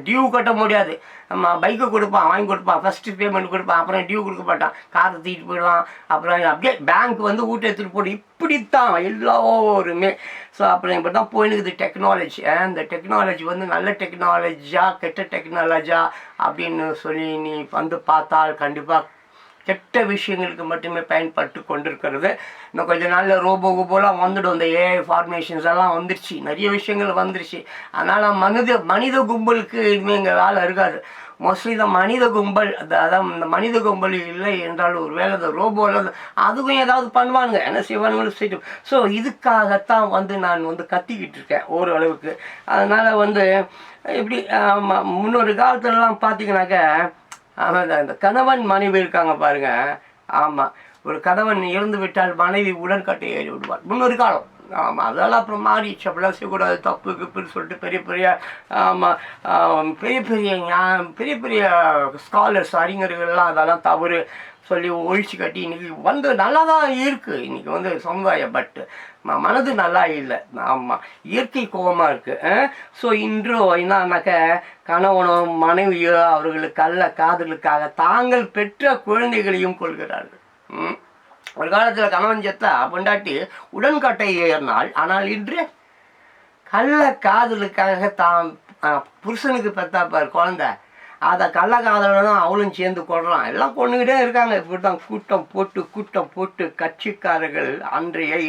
டியூ கட்ட முடியாது. நம்ம பைக்கை கொடுப்பான், வாங்கி கொடுப்பான், ஃபஸ்ட்டு பேமெண்ட் கொடுப்பான், அப்புறம் டியூ கொடுக்க மாட்டான், காரை தூக்கிட்டு போயிடுவான், அப்புறம் அப்படியே பேங்க் வீட்டை எடுத்துகிட்டு போட்டு இப்படித்தான் எல்லோருமே. ஸோ அப்புறம் இப்படி தான் போயினுக்குது டெக்னாலஜி. இந்த டெக்னாலஜி நல்ல டெக்னாலஜியா கெட்ட டெக்னாலஜியா அப்படின்னு சொல்லி நீ பார்த்தால் கண்டிப்பாக கெட்ட விஷயங்களுக்கு மட்டுமே பயன்பட்டு கொண்டிருக்கிறது. இன்னும் கொஞ்சம் நாளில் ரோபோலாம் வந்துடும். இந்த ஏஐ ஃபார்மேஷன்ஸ் எல்லாம் வந்துருச்சு, நிறைய விஷயங்கள் வந்துருச்சு. அதனால் மனித கும்பலுக்கு இனிமேல் இங்கே வேலை இருக்காது. மோஸ்ட்லி இந்த மனித கும்பல் அதான் இந்த மனித கும்பல் இல்லை என்றால் ஒரு வேலை இந்த ரோபோவில் அதுக்கும் ஏதாவது பண்ணுவாங்க, என்ன செய்வானுங்களும் செய்யும். ஸோ இதுக்காகத்தான் நான் கத்திக்கிட்டு இருக்கேன் ஓரளவுக்கு. அதனால் எப்படி முன்னொரு காலத்துலலாம் பார்த்தீங்கன்னாக்க இந்த கணவன் மனைவி இருக்காங்க பாருங்க. ஆமாம், ஒரு கணவன் இறந்து விட்டால் மனைவி உடன்கட்டை ஏறி விடுவார் முன்னொரு காலம். ஆமாம், அதெல்லாம் அப்புறம் மாறிடுச்சு. அப்படிலாம் செய்யக்கூடாது, தப்பு கிப்புன்னு சொல்லிட்டு பெரிய பெரிய ஸ்காலர்ஸ் அறிஞர்கள்லாம் அதெல்லாம் தவறு சொல்லி ஒழிச்சு கட்டி இன்றைக்கி நல்லா தான் இருக்குது. இன்றைக்கி சமுதாயம், பட் மனது நல்லா இல்லை. ஆமாம், இயற்கை கோபமாக இருக்குது. ஸோ இன்றோ என்னன்னாக்க கணவனோ மனைவியோ அவர்களுக்கு காதலுக்காக தாங்கள் பெற்ற குழந்தைகளையும் கொள்கிறார்கள். ஒரு காலத்தில் கணவன் செத்தா பொண்டாட்டி உடன்கட்டை ஏறினாள். ஆனால் இன்று காதலுக்காக தான் புருஷனுக்கு பெற்றாப்பார் குழந்தை, அதை கள்ளக்காதல தான் அவளும் சேர்ந்து கொள்றான். எல்லாம் கொண்டுகிட்டே இருக்காங்க. இப்படி தான் கூட்டம் போட்டு கட்சிக்காரர்கள்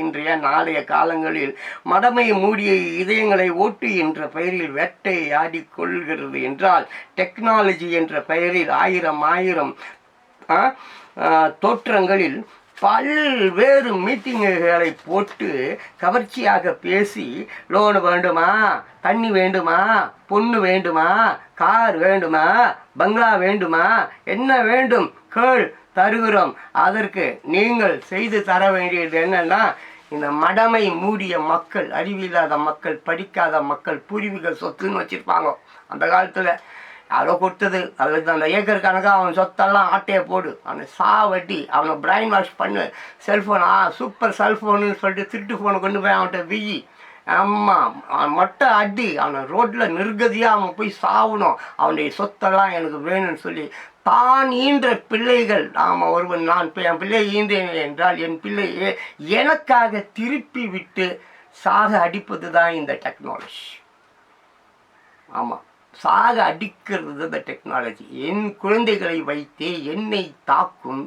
இன்றைய நாளைய காலங்களில் மடமை மூடிய இதயங்களை ஓட்டு என்ற பெயரில் வேட்டையாடி கொள்கிறது என்றால், டெக்னாலஜி என்ற பெயரில் ஆயிரம் தோற்றங்களில் பல்வேறு மீட்டிங்குகளை போட்டு கவர்ச்சியாக பேசி லோனு வேண்டுமா, தண்ணி வேண்டுமா, பொண்ணு வேண்டுமா, கார் வேண்டுமா, பங்களா வேண்டுமா, என்ன வேண்டும் கேள் தருகிறோம். அதற்கு நீங்கள் செய்து தர வேண்டியது என்னன்னா, இந்த மடமை மூடிய மக்கள், அறிவில்லாத மக்கள், படிக்காத மக்கள் பூர்வீக சொத்துன்னு வச்சுருப்பாங்க அந்த காலத்தில். யாரோ கொடுத்தது அது அந்த ஏக்கர் கணக்காக அவன் சொத்தெல்லாம் ஆட்டையை போடு, அவனை சாவட்டி, அவனை பிரைன் வாஷ் பண்ணு, செல்ஃபோன் சூப்பர் செல்ஃபோனு சொல்லிட்டு திருட்டு ஃபோனை கொண்டு போய் அவன்கிட்ட வியி, ஆமாம் அவன் மட்டும் அடி, அவனை ரோட்டில் நிர்கதியாக அவன் போய் சாகணும், அவனுடைய சொத்தெல்லாம் எனக்கு வேணும்னு சொல்லி தான் ஈன்ற பிள்ளைகள், ஆமாம் ஒருவன் நான் என் பிள்ளை ஈன்றேன் என்றால் என் பிள்ளையை எனக்காக திருப்பி விட்டு சாக அடிப்பது தான் இந்த டெக்னாலஜி. ஆமாம், சாக அடிக்கிறது இந்த டெக்னாலஜி. என் குழந்தைகளை வைத்தே என்னை தாக்கும்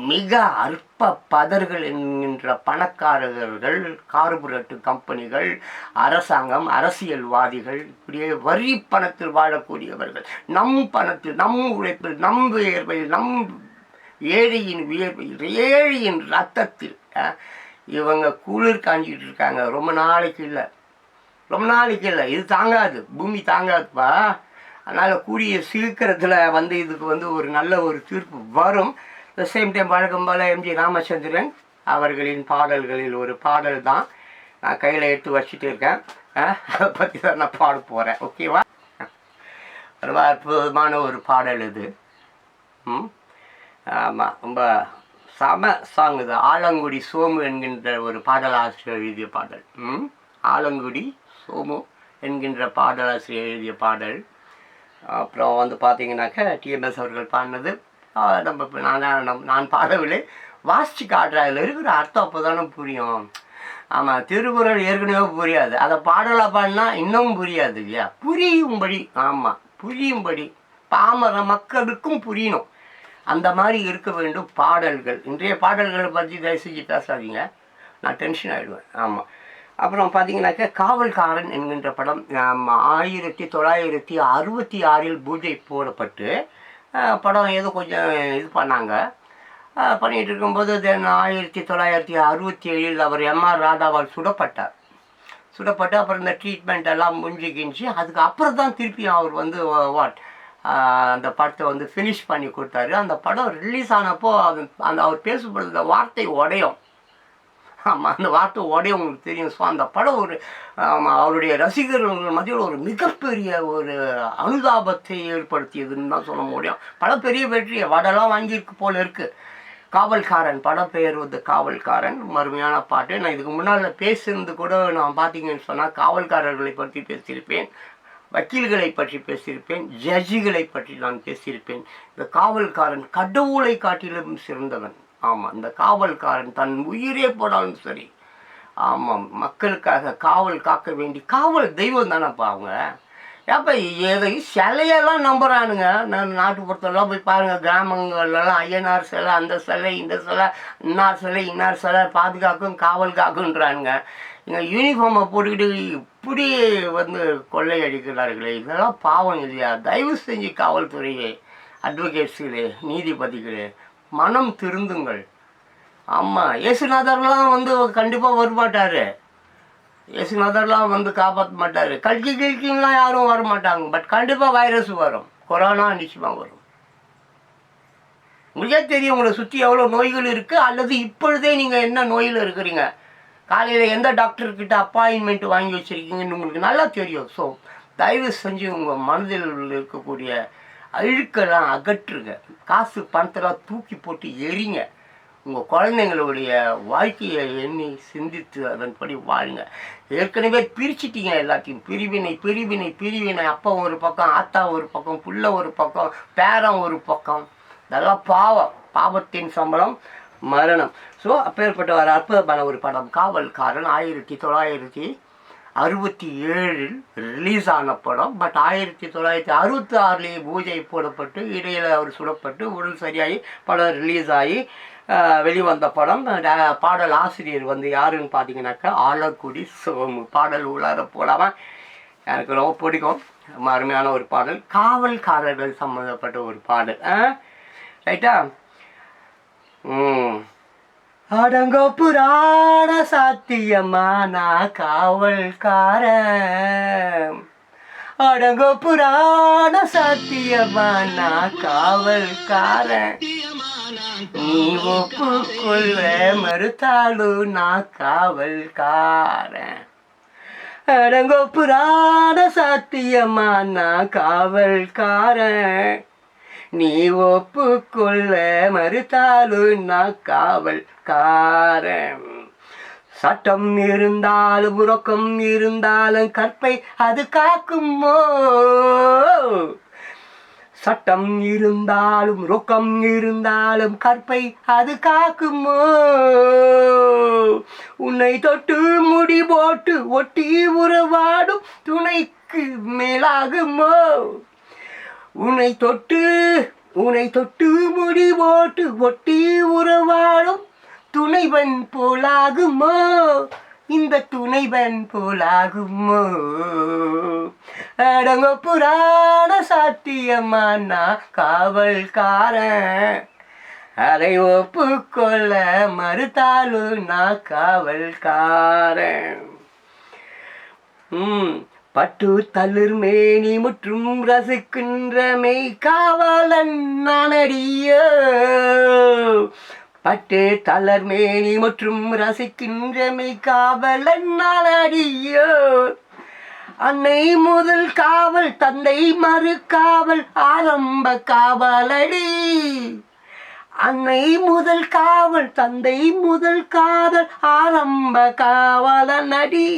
மிக அற்ப பதர்கள் என்கின்ற பணக்காரர்கள், கார்பரேட் கம்பெனிகள், அரசாங்கம், அரசியல்வாதிகள், இப்படியே வரி பணத்தில் வாழக்கூடியவர்கள், நம் பணத்தில், நம் உழைப்பில், நம் வியர்வையில், நம் ஏழையின் வியர்வையில், ஏழையின் ரத்தத்தில் இவங்க குளிர் காஞ்சிக்கிட்டு இருக்காங்க. ரொம்ப நாளைக்கு இல்லை, ரொம்ப நாளைக்கு இல்லை, இது தாங்காது, பூமி தாங்காதுப்பா. அதனால் கூடிய சீக்கிரத்தில் இதுக்கு ஒரு நல்ல ஒரு தீர்ப்பு வரும். த சேம் டைம் வழக்கம் போல் எம்ஜி ராமச்சந்திரன் அவர்களின் பாடல்களில் ஒரு பாடல் தான் நான் கையில் எடுத்து வச்சுட்டு இருக்கேன். அதை பற்றி தான் நான் பாட போகிறேன். ஓகேவா? ரொம்ப அற்புதமான ஒரு பாடல் இது. ஆமாம், ரொம்ப சம சாங் இது. ஆலங்குடி சோமு என்கின்ற ஒரு பாடலாசிரியர் எழுதிய பாடல். ஆலங்குடி சோமு என்கின்ற பாடலாசிரியர் எழுதிய பாடல். அப்புறம் பார்த்தீங்கன்னாக்கா டிஎம்எஸ் அவர்கள் பாடினது. நான் பாடவில்லை, வாசித்து காட்டுறேன். அதில் இருக்கிற அர்த்தம் அப்போ தானே புரியும். ஆமாம், திருக்குறள் ஏற்கனவே புரியாது, அதை பாடலாக பாடினா இன்னும் புரியாது இல்லையா? புரியும்படி, ஆமாம் புரியும்படி பாமர மக்களுக்கும் புரியணும். அந்த மாதிரி இருக்க வேண்டும் பாடல்கள். இன்றைய பாடல்களை பற்றி தயவு செஞ்சு பேசாதீங்க, நான் டென்ஷன் ஆகிடுவேன். ஆமாம். அப்புறம் பார்த்தீங்கன்னாக்கா காவல்காரன் என்கின்ற படம் 1966 பூஜை போடப்பட்டு படம் ஏதோ கொஞ்சம் இது பண்ணாங்க. பண்ணிகிட்டு இருக்கும்போது தென் 1967 அவர் எம்ஆர் ராதாவால் சுடப்பட்டு அப்புறம் இந்த ட்ரீட்மெண்ட் எல்லாம் முடிஞ்சுக்கிச்சு. அதுக்கு அப்புறம் தான் திருப்பி அவர் அந்த படத்தை ஃபினிஷ் பண்ணி கொடுத்தாரு. அந்த படம் ரிலீஸ் ஆனப்போ அவர் பேசப்படுற அந்த வார்த்தை உடையும். ஆமாம், அந்த வார்த்தை உடைய உங்களுக்கு தெரியும். ஸோ அந்த படம் அவருடைய ரசிகர்கள் மத்தியில் ஒரு மிகப்பெரிய ஒரு அனுதாபத்தை ஏற்படுத்தியதுன்னு தான் சொல்ல முடியும். படம் பெரிய வெற்றியை வடலாம் வாங்கியிருக்கு போல இருக்குது. காவல்காரன் படம் பெயர் காவல்காரன், அருமையான பாட்டு. நான் இதுக்கு முன்னால் பேசுறது கூட நான் பார்த்தீங்கன்னு சொன்னால் காவல்காரர்களை பற்றி பேசியிருப்பேன், வக்கீல்களை பற்றி பேசியிருப்பேன், ஜட்ஜிகளை பற்றி நான் பேசியிருப்பேன். இந்த காவல்காரன் கடவுளை காட்டிலும் சிறந்தவன். ஆமாம், இந்த காவல்காரன் தன் உயிரே போனாலும் சரி, ஆமாம் மக்களுக்காக காவல் காக்க வேண்டி, காவல் தெய்வம் தானேப்பா அவங்க. ஏப்பா எதை சிலையெல்லாம் நம்புகிறானுங்க. நான் நாட்டுப்புறத்தெல்லாம் போய் பாருங்கள், கிராமங்கள்லாம் ஐயனார் சிலை, அந்த சிலை, இந்த சிலை, இன்னார் சிலை பாதுகாக்கும் காவல் காக்குன்றானுங்க. இங்கே யூனிஃபார்மை போட்டுக்கிட்டு இப்படி கொள்ளையடிக்கிறார்களே, இதெல்லாம் பாவம் இல்லையா? தயவு செஞ்சு காவல்துறையே, அட்வொகேட்ஸுகளே, நீதிபதிகளே, மனம் திருந்துங்கள். ஆமாம், இயேசுநாதர்லாம் கண்டிப்பாக வரமாட்டார். இயேசுநாதர்லாம் காப்பாற்ற மாட்டார். கிழ்கிலாம் யாரும் வரமாட்டாங்க. பட் கண்டிப்பாக வைரஸ் வரும், கொரோனா நிச்சயமாக வரும். உங்களுக்கே தெரியும் உங்களை சுற்றி எவ்வளோ நோய்கள் இருக்குது, அல்லது இப்பொழுதே நீங்கள் என்ன நோயில் இருக்கிறீங்க, காலையில் எந்த டாக்டர்கிட்ட அப்பாயின்மெண்ட் வாங்கி வச்சுருக்கீங்கன்னு உங்களுக்கு நல்லா தெரியும். ஸோ தயவு செஞ்சு உங்கள் மனதில் இருக்கக்கூடிய அழுக்கெல்லாம் அகற்றுங்க. காசு பணத்தெல்லாம் தூக்கி போட்டு எரிங்க. உங்கள் குழந்தைங்களுடைய வாழ்க்கையை எண்ணி சிந்தித்து அதன்படி வாழுங்க. ஏற்கனவே பிரிச்சிட்டிங்க எல்லாத்தையும், பிரிவினை. அப்பா ஒரு பக்கம், ஆத்தா ஒரு பக்கம், புள்ள ஒரு பக்கம், பேரன் ஒரு பக்கம். இதெல்லாம் பாவத்தின் சம்பளம் மரணம். ஸோ அப்பேற்பட்ட ஒரு அற்புதமான ஒரு படம் காவல்காரன் 1967 ரிலீஸ் ஆன படம். பட் 1966 பூஜை போடப்பட்டு இடையில் அவர் சுடப்பட்டு உடல் சரியாகி படம் ரிலீஸ் ஆகி வெளிவந்த படம். பாடல் ஆசிரியர் யாருன்னு பார்த்தீங்கன்னாக்கா ஆலங்குடி சோமு. பாடல் உள்ளார போடாமல் எனக்கு ரொம்ப பிடிக்கும், அருமையான ஒரு பாடல். காவல்காரர்கள் சம்மந்தப்பட்ட ஒரு பாடல். ரைட்டா? அடங்கோ புராண சாத்தியம்மா நான் காவல்காரன், அடங்கோ புராண சாத்தியம்மா நான் காவல்காரன், நீ ஒப்புக்கொள்ள மறுத்தாலும் நான் காவல்காரன். அடங்கோ புராண சாத்தியமா நான் காவல்காரன், நீ ஒப்புக்கொள்ள மறுத்தாலும் நான் காவல்காரன். சட்டம் இருந்தாலும் உறக்கம் இருந்தாலும் கற்பை அது காக்குமோ, சட்டம் இருந்தாலும் ரொக்கம் இருந்தாலும் கற்பை அது காக்குமோ, உன்னை தொட்டு முடி போட்டு ஒட்டி உறவாடும் துணைக்கு மேலாகுமோ, உன்னை தொட்டு முடி போட்டு ஒட்டி உறவாடும் துணைவன் போலாகுமோ, இந்த துணைவன் போலாகுமோ. அடங்க புராண சாத்தியமா நான் காவல்காரன், அதை ஒப்புக்கொள்ள மறுத்தாலும் நான் காவல்காரன். பட்டு தளிர் மேனி முற்றும் ரசிக்கின்ற மெய் காவலன் நானடியோ, பட்டு தளர் மேனி மற்றும் ரசிக்கின்ற மெய் காவலன் நானடியோ. அன்னை முதல் காவல் தந்தை மறு காவல் ஆரம்ப காவலடி, அன்னை முதல் காவல் தந்தை முதல் காதல் ஆரம்ப காவலனடி.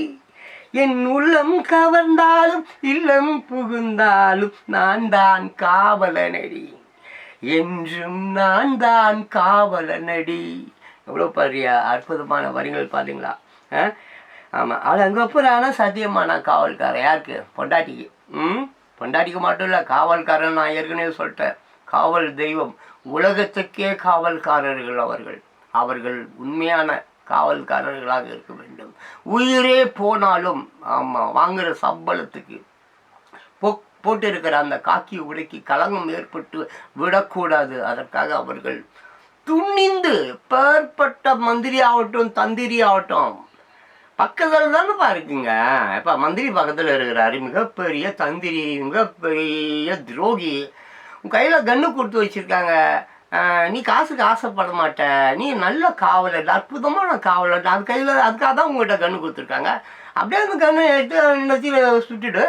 என் உள்ளம் கவர்ந்தாலும் இல்லம் புகுந்தாலும் நான் தான் காவலனடி, என்றும் நான் தான் காவலனடி. எவ்வளோ பெரிய அற்புதமான வரிகள் பார்த்தீங்களா? ஆமாம், அது அங்கே புறான சத்தியமான காவல்காரன். யாருக்கு? பொண்டாட்டிக்கு. பொண்டாட்டிக்கு மட்டும் இல்லை, காவல்காரன். நான் ஏற்கனவே சொல்லிட்டேன், காவல் தெய்வம், உலகத்துக்கே காவல்காரர்கள் அவர்கள். அவர்கள் உண்மையான காவல்காரர்களாக இருக்க வேண்டும். உயிரே போனாலும், ஆமாம், வாங்குகிற சம்பளத்துக்கு போட்டு இருக்கிற அந்த காக்கி உடைக்கு களங்கம் ஏற்பட்டு விடக்கூடாது. அதற்காக அவர்கள் துணிந்து, பேர்பட்ட மந்திரி ஆகட்டும் தந்திரி ஆகட்டும், பக்கத்தில் தானேப்பா இருக்குங்க. இப்போ மந்திரி பக்கத்தில் இருக்கிறாரு, மிகப்பெரிய தந்திரி, மிகப்பெரிய துரோகி. உன் கையில் கன்று கொடுத்து வச்சுருக்காங்க, நீ காசுக்கு ஆசைப்பட மாட்ட, நீ நல்ல காவலர், அற்புதமான காவலர், அது கையில் அதுக்காக தான் உங்கள்கிட்ட கன்று கொடுத்துருக்காங்க. அப்படியே அந்த கன்று எடுத்து நெத்தியில் சுட்டுடு.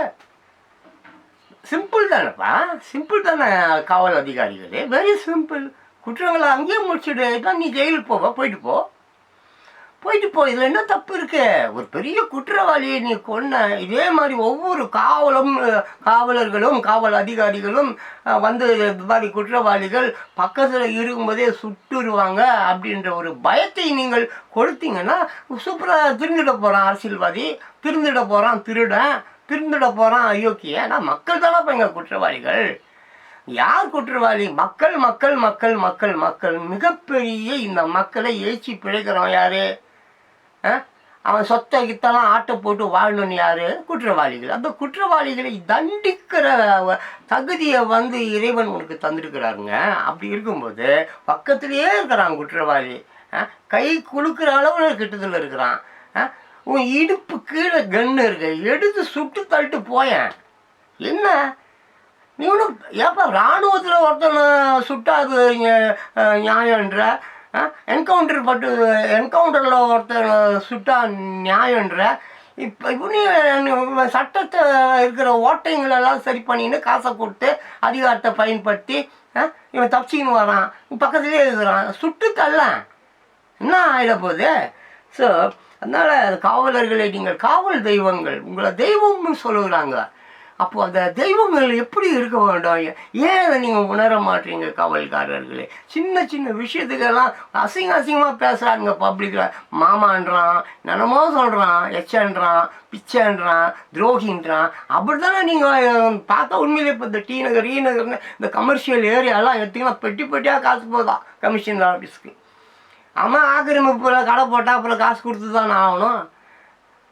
சிம்பிள் தானேப்பா, சிம்பிள் தானே காவல் அதிகாரிகளே, வெரி சிம்பிள். குற்றங்களை அங்கேயே முடிச்சுடு, தான் நீ ஜெயிலுக்கு போயிட்டு போ. இதில் என்ன தப்பு இருக்கு? ஒரு பெரிய குற்றவாளியை நீ கொன்ன. இதே மாதிரி ஒவ்வொரு காவலர்களும் காவல் அதிகாரிகளும் வந்து இது மாதிரி குற்றவாளிகள் பக்கத்தில் இருக்கும்போதே சுட்டுருவாங்க அப்படின்ற ஒரு பயத்தை நீங்கள் கொடுத்தீங்கன்னா சூப்பராக திருந்திட போகிறான் அரசியல்வாதி, திருந்திட போகிறான் திருடன், திருந்திட போகிறான் அயோக்கிய. ஏன்னா மக்கள் தானே இப்போ எங்கள் குற்றவாளிகள். யார் குற்றவாளி? மக்கள் மக்கள் மக்கள் மக்கள் மக்கள். மிகப்பெரிய இந்த மக்களை ஏச்சி பிழைக்கிறவன் யாரு? அவன் சொத்தை கித்தெல்லாம் ஆட்டை போட்டு வாழணும்னு யாரு? குற்றவாளிகள். அந்த குற்றவாளிகளை தண்டிக்கிற தகுதியை வந்து இறைவன் உனக்கு தந்துருக்கிறாருங்க. அப்படி இருக்கும்போது பக்கத்துலேயே இருக்கிறான் குற்றவாளி, கை குலுக்கிற அளவில் கிட்டத்தில் இருக்கிறான். உன் இடுப்பு கீழே கன்று இருக்கு, எடுத்து சுட்டு தள்ளிட்டு போயேன். என்ன நீ ஒன்றும் ஏப்பா இராணுவத்தில் ஒருத்தனை சுட்டாது நியாயன்ற, என்கவுண்டரில் ஒருத்தர் சுட்டா நியாயன்ற, இப்போ இப்படி சட்டத்தை இருக்கிற ஓட்டைங்களெல்லாம் சரி பண்ணின்னு காசை கொடுத்து அதிகாரத்தை பயன்படுத்தி இவன் தப்பிச்சின்னு வரான், பக்கத்துலேயே இருக்கிறான், சுட்டு தள்ள என்ன ஆகிட போகுது? ஸோ அதனால் காவலர்களை நீங்கள் காவல் தெய்வங்கள், உங்களை தெய்வம்னு சொல்லுகிறாங்க. அப்போது அந்த தெய்வங்கள் எப்படி இருக்க வேண்டும்? ஏன் அதை நீங்கள் உணர மாட்டீங்க காவல்காரர்களே? சின்ன சின்ன விஷயத்துக்கெல்லாம் அசிங்கமாக பேசுகிறாங்க பப்ளிக்கில். மாமான்றான், என்னமோ சொல்கிறான், எச்சன்றான், பிச்சைன்றான், துரோகின்றான். அப்படி தானே நீங்கள் பார்த்தா உண்மையிலே இப்போ இந்த டி நகர் நகர்னு இந்த கமர்ஷியல் ஏரியாலாம் எடுத்திங்கன்னா பெட்டி பெட்டியாக காசு போதான் கமிஷன் ஆஃபீஸ்க்கு. ஆமாம், ஆக்கிரமிப்பில் கடை போட்டால் அப்புறம் காசு கொடுத்து தானே ஆகணும்.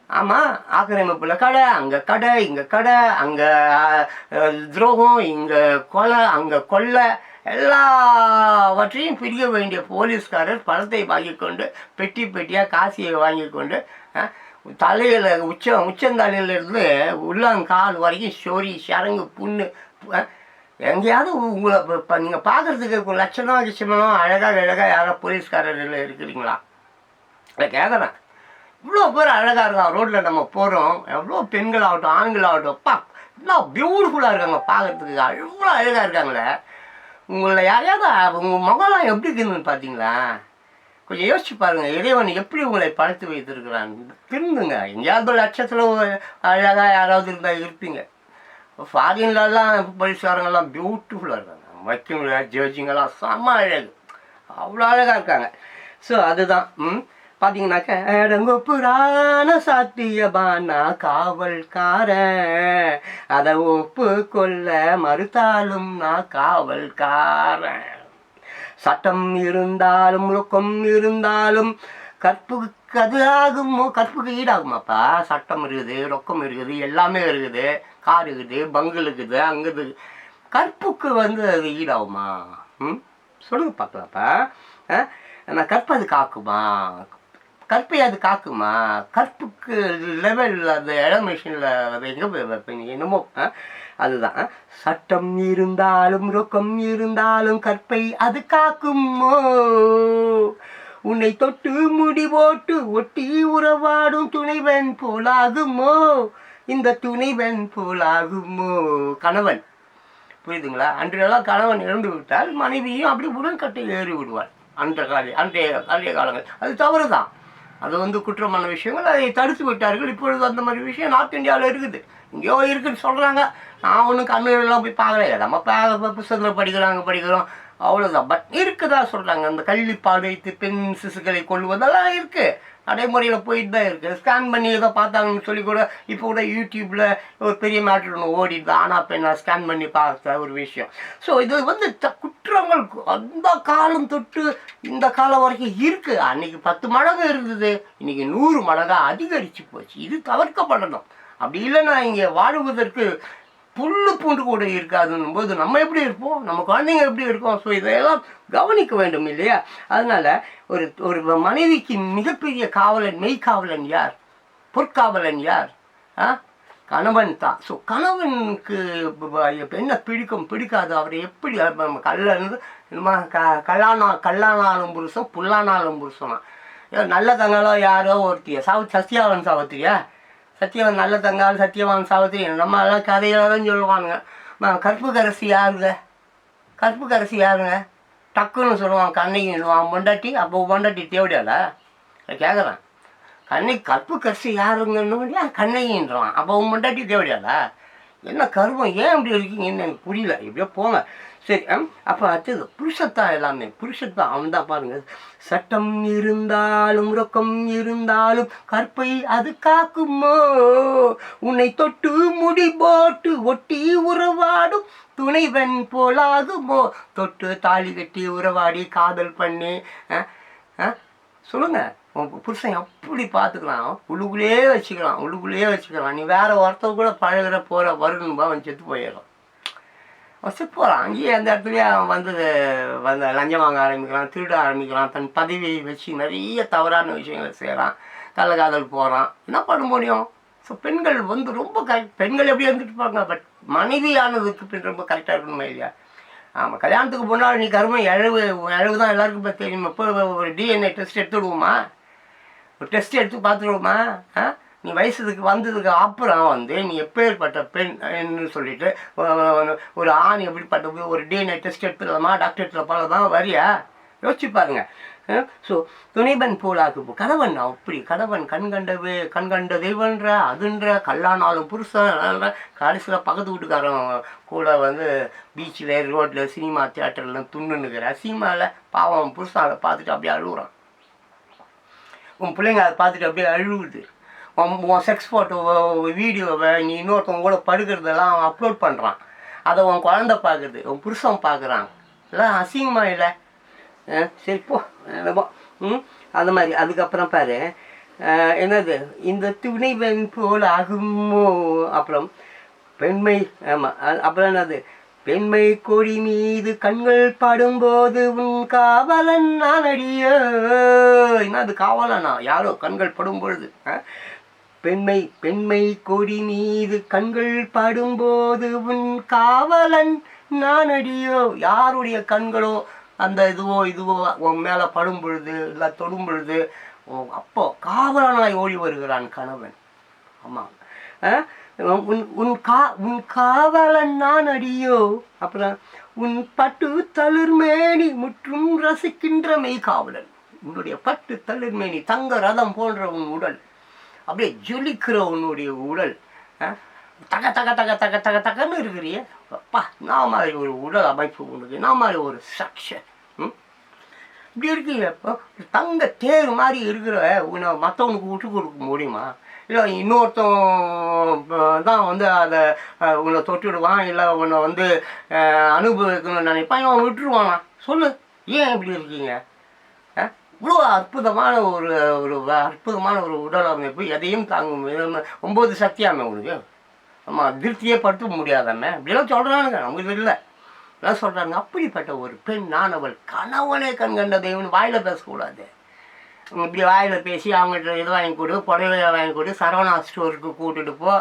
ஆமாம், ஆக்கிரமிப்பில் கடை, அங்கே கடை, இங்கே கடை, அங்கே துரோகம், இங்கே கொலை, அங்கே கொள்ளை, எல்லாவற்றையும் பிரிய வேண்டிய போலீஸ்காரர் பணத்தை வாங்கி கொண்டு பெட்டி பெட்டியாக காசியை வாங்கி கொண்டு தலையில் உச்சந்தலையிலிருந்து உள்ளங்கால் வரைக்கும் சொறி சரங்கு புண்ணு. எங்கேயாவது உங்களை இப்போ நீங்கள் பார்க்குறதுக்கு லட்சணம் அழகாக யாராவது போலீஸ்காரர்கள் இருக்கிறீங்களா? இல்லை கேட்குறேன். இவ்வளோ பேர் அழகாக இருக்காங்க. ரோட்டில் நம்ம போகிறோம், எவ்வளோ பெண்கள் ஆகட்டும் ஆண்கள் ஆகட்டும், அப்பா என்ன பியூட்டிஃபுல்லாக இருக்காங்க பார்க்குறதுக்கு, அவ்வளோ அழகாக இருக்காங்களே. உங்களை யாரையாவது உங்கள் முகம்லாம் எப்படி இருக்குதுன்னு பார்த்தீங்களா? கொஞ்சம் யோசிச்சு பாருங்கள், இறைவன் எப்படி உங்களை படைத்து வைத்திருக்கிறான். திருந்துங்க. எங்கேயாவது லட்சத்தில் அழகாக யாராவது இருந்தால் இருப்பீங்க. ஃபாரின்லலாம் போலீஸ்காரங்கெல்லாம் பியூட்டிஃபுல்லாக இருக்காங்க. வைக்கிங்க ஜட்ஜிங்கெல்லாம் செம்ம அழகு, அவ்வளோ அழகாக இருக்காங்க. ஸோ அதுதான் பார்த்தீங்கன்னாக்க அடங்கு புராண சாத்தியபானா காவல்காரன், அதை ஒப்பு கொள்ள மறுத்தாலும் நான் காவல்காரன். சட்டம் இருந்தாலும் ரொக்கம் இருந்தாலும் கற்புக்கு அது ஆகுமோ, கற்புக்கு ஈடாகுமாப்பா. சட்டம் இருக்குது, ரொக்கம் இருக்குது, எல்லாமே இருக்குது, கார் இருக்குது, பங்குல் இருக்குது, அங்கே இருக்குது. கற்புக்கு அது ஈடாகுமா? சொல்லுங்க பார்க்கலாப்பா. நான் கற்பு அது காக்குமா? கற்பை அது காக்குமா? கற்புக்கு லெவல் அந்த இடம் மிஷினில் அது எங்கே போய் வைப்பீங்க என்னமோ. அதுதான், சட்டம் இருந்தாலும் ரொக்கம் இருந்தாலும் கற்பை அது காக்குமோ, உன்னை தொட்டு முடி போட்டு ஒட்டி உறவாடும் துணைவன் போலாகுமோ, இந்த துணைவன் போலாகுமோ. கணவன் புரியுதுங்களா? அன்றையெல்லாம் கணவன் இறந்து விட்டால் மனைவியும் அப்படி உடன்கட்டை ஏறி விடுவாள். அன்றைய காலங்கள் அது தவறு தான். அது குற்றமான விஷயங்கள், அதை தடுத்து விட்டார்கள். இப்பொழுது அந்த மாதிரி விஷயம் நார்த் இந்தியாவில் இருக்குது, இங்கேயோ இருக்குதுன்னு சொல்கிறாங்க. நான் ஒன்றும் கண்ணூரெலாம் போய் பார்க்கல, நம்ம புத்தகத்தில் படிக்கிறோம் அவ்வளோதான். பட் இருக்குதா சொல்கிறாங்க. அந்த கள்ளிப்பால் வைத்து பெண் சிசுக்களை கொள்வதெல்லாம் இருக்குது, நடைமுறையில் போயிட்டு தான் இருக்குது. ஸ்கேன் பண்ணி ஏதோ பார்த்தாங்கன்னு சொல்லி கூட இப்போ கூட யூடியூப்பில் ஒரு பெரிய மேட்ரு ஒன்று ஓடிடுது, ஆனால் பெண்ணா ஸ்கேன் பண்ணி பார்த்த ஒரு விஷயம். ஸோ இது குற்றங்கள் அந்த காலம் தொட்டு இந்த காலம் வரைக்கும் இருக்குது. அன்றைக்கி 10 மடங்கு இருந்தது, இன்றைக்கி 100 மடங்காக அதிகரித்து போச்சு. இது தவிர்க்கப்படணும். அப்படி இல்லைன்னா இங்கே வாழுவதற்கு புல்லு பூண்டு கூட இருக்காதுன்னும் போது நம்ம எப்படி இருப்போம், நம்ம குழந்தைங்க எப்படி இருக்கோம்? ஸோ இதையெல்லாம் கவனிக்க வேண்டும் இல்லையா? அதனால் ஒரு மனைவிக்கு மிகப்பெரிய காவலன், மெய்காவலன் யார்? பொற்காவலன் யார்? கணவன் தான். ஸோ கணவனுக்கு என்ன பிடிக்கும் பிடிக்காது, அவரை எப்படி கல்லிருந்து கல்லானாலும் புருஷன் புல்லானாலும் புருஷனா. நல்ல தங்காலோ யாரோ ஒருத்திய சத்தியாவன் சாவத்திரியா, சத்தியவன் நல்ல தங்கால் சத்தியவான் சாவத்திரி, நம்ம எல்லாம் கதையில தான் சொல்லுவானுங்க. கற்புக்கரசி யாருங்க? கற்புக்கரசி யாருங்க? டக்குன்னு சொல்லுவான் கண்ணைக்குவான் பொண்டாட்டி. அப்போ பொண்டாட்டி தேவையால கேட்குறான், கற்புக்கரசி யாருங்கன்னு கண்ணையின்றான். அப்போ உன் பொண்டாட்டி தேவையால என்ன கருவம், ஏன் இப்படி இருக்கீங்கன்னு எனக்கு புரியல. இப்படியோ போங்க. சரி, அப்போ அடுத்தது புருஷத்தான், எல்லாமே புருஷத்தான். அவன் தான் பாருங்க, சட்டம் இருந்தாலும் ரொக்கம் இருந்தாலும் கற்பை அது காக்குமோ, உன்னை தொட்டு முடி போட்டு ஒட்டி உறவாடும் துணைவன் போலாகுமோ. தொட்டு தாலி கட்டி உறவாடி காதல் பண்ணி சொல்லுங்க, புருஷன் அப்படி பார்த்துக்கலாம், உள்ளுக்குள்ளே வச்சுக்கலாம். நீ வேற ஒருத்தர் கூட பழகிற போகிற வருணும்பா அவன் செத்து போயிடலாம், வச்சு போகிறான். அங்கேயே அந்த இடத்துலையே அவன் லஞ்சம் வாங்க ஆரம்பிக்கிறான், திருட ஆரம்பிக்கிறான், தன் பதவியை வச்சு நிறைய தவறான விஷயங்களை செய்கிறான், கள்ளக்காதல் போகிறான். என்ன பண்ண முடியும்? ஸோ பெண்கள் ரொம்ப பெண்கள் எப்படி இருந்துட்டு இருப்பாங்க, பட் மனைவியானதுக்கு ரொம்ப கரெக்டாக இருக்கணுமா இல்லையா? ஆமாம், கல்யாணத்துக்கு முன்னாடி நீ கருமம் இழவு தான் எல்லாருக்கும் இப்போ தெரியுமா. இப்போ ஒரு டிஎன்ஏ டெஸ்ட் எடுத்துடுவோமா, ஒரு டெஸ்ட் எடுத்து பார்த்துடுவோமா? நீ வயசுக்கு வந்ததுக்கு அப்புறம் நீ எப்பேற்பட்ட பெண்ன்னு சொல்லிட்டு ஒரு ஆண் எப்படிப்பட்ட ஒரு டிஎன்ஏ டெஸ்ட் எடுத்துடலாமா, டாக்டர்கிட்ட போகலாம் வரியா? யோசிச்சு பாருங்க. ஸோ துணைவன் போலாக்கு கணவன் அப்படி, கணவன் கண்கண்ட தெய்வன்ற அதுன்ற கல்லானாலும் புருஷன் கடைசியில் பக்கத்து வீட்டுக்காரன் கூட பீச்சில் ரோட்டில் சினிமா தியேட்டர்லாம் துண்ணுன்னுக்கிற சினிமாவில் பாவம் புருஷன் அதை பார்த்துட்டு அப்படியே அழுகுறான். உன் பிள்ளைங்க அதை பார்த்துட்டு அப்படியே அழுகுது. உன் செக்ஸ் ஃபோட்டோ வீடியோவை நீ இன்னொருத்தவங்க கூட படுக்கிறதெல்லாம் அவன் அப்லோட் பண்ணுறான். அதை உன் குழந்தை பார்க்குறது, உன் புருஷன் பார்க்குறான். எல்லாம் அசிங்கமாக இல்லை? சரி போ என்னமோ. அந்த மாதிரி. அதுக்கப்புறம் பாரு என்னது, இந்த துணைவன் போல் ஆகுமோ. அப்புறம் பெண்மை. ஆமாம், அப்புறம் என்னது, பெண்மை கொடி மீது கண்கள் படும்போது உன் காவலன் நான் அடியோ. என்னது காவலனா? யாரோ கண்கள் படும் பொழுது பெண்மை கொடி மீது கண்கள் படும்போது உன் காவலன் நான் அடியோ. யாருடைய கண்களோ அந்த இதுவோ உன் மேலே படும் பொழுது இல்லை தொடும் பொழுது அப்போ காவலனாய் ஓடி வருகிறான் கணவன். ஆமாம். உன் காவலன் நான் அடியோ. அப்புறம் உன் பட்டு தளிர்மேனி முற்றும் ரசிக்கின்ற மெய்காவலன். உன்னுடைய பட்டு தளிர்மேனி தங்க ரதம் போன்ற உன் உடல், அப்படியே ஜொலிக்கிற உன்னுடைய உடல், தக தக தக தக தக தகன்னு இருக்கிறிய. அப்பா, நான் மாதிரி ஒரு உடல் அமைப்பு உனக்கு, நான் மாதிரி ஒரு ஸ்ட்ரக்சர் இப்படி இருக்கீங்க. தங்க தேர் மாதிரி இருக்கிற உன்னை மற்றவனுக்கு விட்டு கொடுக்க முடியுமா? இல்லை இன்னொருத்தன் தான் வந்து அதை உன்னை தொட்டுடுவான், இல்லை உன்னை வந்து அனுபவிக்கணும்னு நினைப்பான், இவன் விட்டுருவானா? சொல்லு, ஏன் இப்படி இருக்கீங்க? இவ்வளோ அற்புதமான ஒரு ஒரு அற்புதமான ஒரு உடல் அமைப்பு, எதையும் தாங்கும் 9 சக்தியாமே உனக்கு. ஆமாம், திருப்தியே படுத்த முடியாதாமே இப்படிலாம் சொல்கிறானுங்க. நமக்கு இல்லை எல்லாம் சொல்கிறாங்க. அப்படிப்பட்ட ஒரு பெண் நான், அவள் கணவனே கண்கண்ட தெய்வம்னு வாயில் பேசக்கூடாது. இப்படி வாயில் பேசி அவங்கள்ட்ட இது வாங்கி கொடு, புடவையை வாங்கி கொடு, சரவணா ஸ்டோருக்கு கூட்டிகிட்டு போ,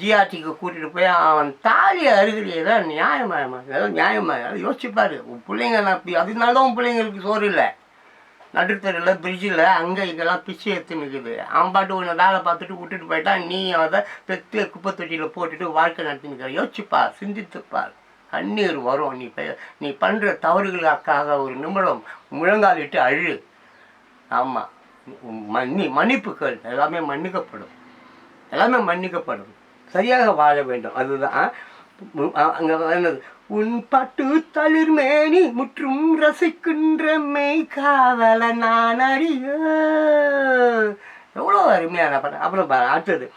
ஜிஆர்டிக்கு கூட்டிகிட்டு போய் அவன் தாலியை அருகிறியதான் நியாயமாக, ஏதாவது நியாயமாக யோசிச்சுப்பாரு. உன் பிள்ளைங்க நான் அப்படி, அதனால தான் உன் பிள்ளைங்களுக்கு சோறு இல்லை. நடுத்தரில் பிரிட்ஜில் அங்கே இங்கெல்லாம் பிச்சு எடுத்து நிற்குது. அவன் பாட்டு உன்னை வேலை பார்த்துட்டு விட்டுட்டு போயிட்டா, நீ அதை பெற்று குப்பை தொட்டியில் போட்டுட்டு வாழ்க்கை நடத்தி நிற்கிற. யோசிச்சுப்பார், சிந்தித்துப்பார், கண்ணீர் வரும். நீ பண்ணுற தவறுகளுக்காக ஒரு நிமிடம் முழங்காலிட்டு அழு. ஆமாம், மன்னிப்புகள் எல்லாமே மன்னிக்கப்படும், எல்லாமே மன்னிக்கப்படும். சரியாக வாழ வேண்டும். அதுதான் அங்கே என்னது, உன் பட்டு தளிர்மேனி முற்றும் ரசிக்கின்ற மெய்காவல நான் அறிய. எவ்வளோ அருமையான படம். அப்புறம் அடுத்தது,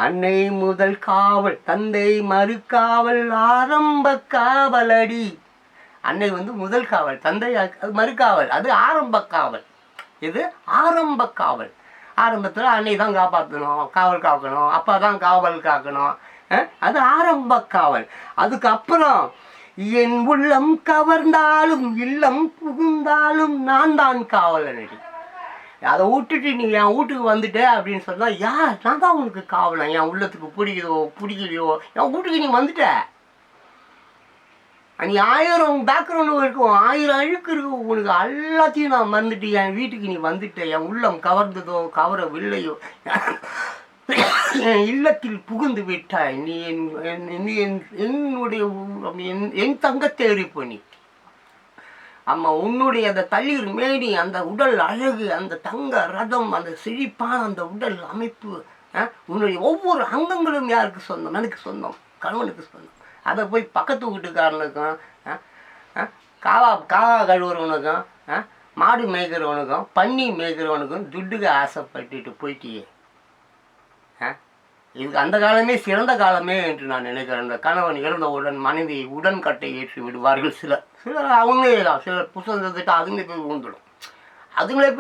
அன்னை முதல் காவல், தந்தை மறுகாவல், ஆரம்ப காவலடி. அன்னை வந்து முதல் காவல், தந்தை மறுகாவல், அது ஆரம்ப காவல். இது ஆரம்ப காவல். ஆரம்பத்தில் அன்னை தான் காப்பாற்றணும், காவல் காக்கணும், அப்பா தான் காவல் காக்கணும். அது ஆரம்ப காவல். அதுக்கப்புறம் என் உள்ளம் கவர்ந்தாலும் இல்லம் புகுந்தாலும் நான் தான் காவலனடி. அதை விட்டுட்டு நீ என் வீட்டுக்கு வந்துட்ட அப்படின்னு சொன்னால், யார்? நான் தான் உனக்கு காவலன். என் உள்ளத்துக்கு பிடிக்கலையோ என் வீட்டுக்கு நீ வந்துட்ட. நீ 1000 பேக்ரவுண்டு இருக்கும், 1000 அழுக்கு இருக்கும், உனக்கு எல்லாத்தையும் நான் மறந்துட்டு என் வீட்டுக்கு நீ வந்துட்ட. என் உள்ளம் கவர்ந்ததோ கவரவில்லையோ, என் இல்லத்தில் புகுந்து விட்டாய். நீ என்னுடைய என் தங்கத்தை எரிப்பு நீ. ஆமா, உன்னுடைய அந்த தளிர் மேனி, அந்த உடல் அழகு, அந்த தங்க ரதம், அந்த செழிப்பான அந்த உடல் அமைப்பு, உன்னுடைய ஒவ்வொரு அங்கங்களும் யாருக்கு சொந்தம்? எனக்கு சொந்தம், கணவனுக்கு சொந்தம். அதை போய் பக்கத்து வீட்டுக்காரனுக்கும், காவா கழுவுறவனுக்கும், மாடு மேய்க்கிறவனுக்கும், பன்னி மேய்க்கிறவனுக்கும் துட்டுக்கு ஆசைப்பட்டுட்டு போயிட்டியே. இதுக்கு அந்த காலமே சிறந்த காலமே என்று நான் நினைக்கிறேன். அந்த கணவன் இறந்தவுடன் மனைவியை உடன்கட்டை ஏற்றி விடுவார்கள். சிலர் அவங்களே, சிலர் புத்தகத்துட்டு அதுங்களே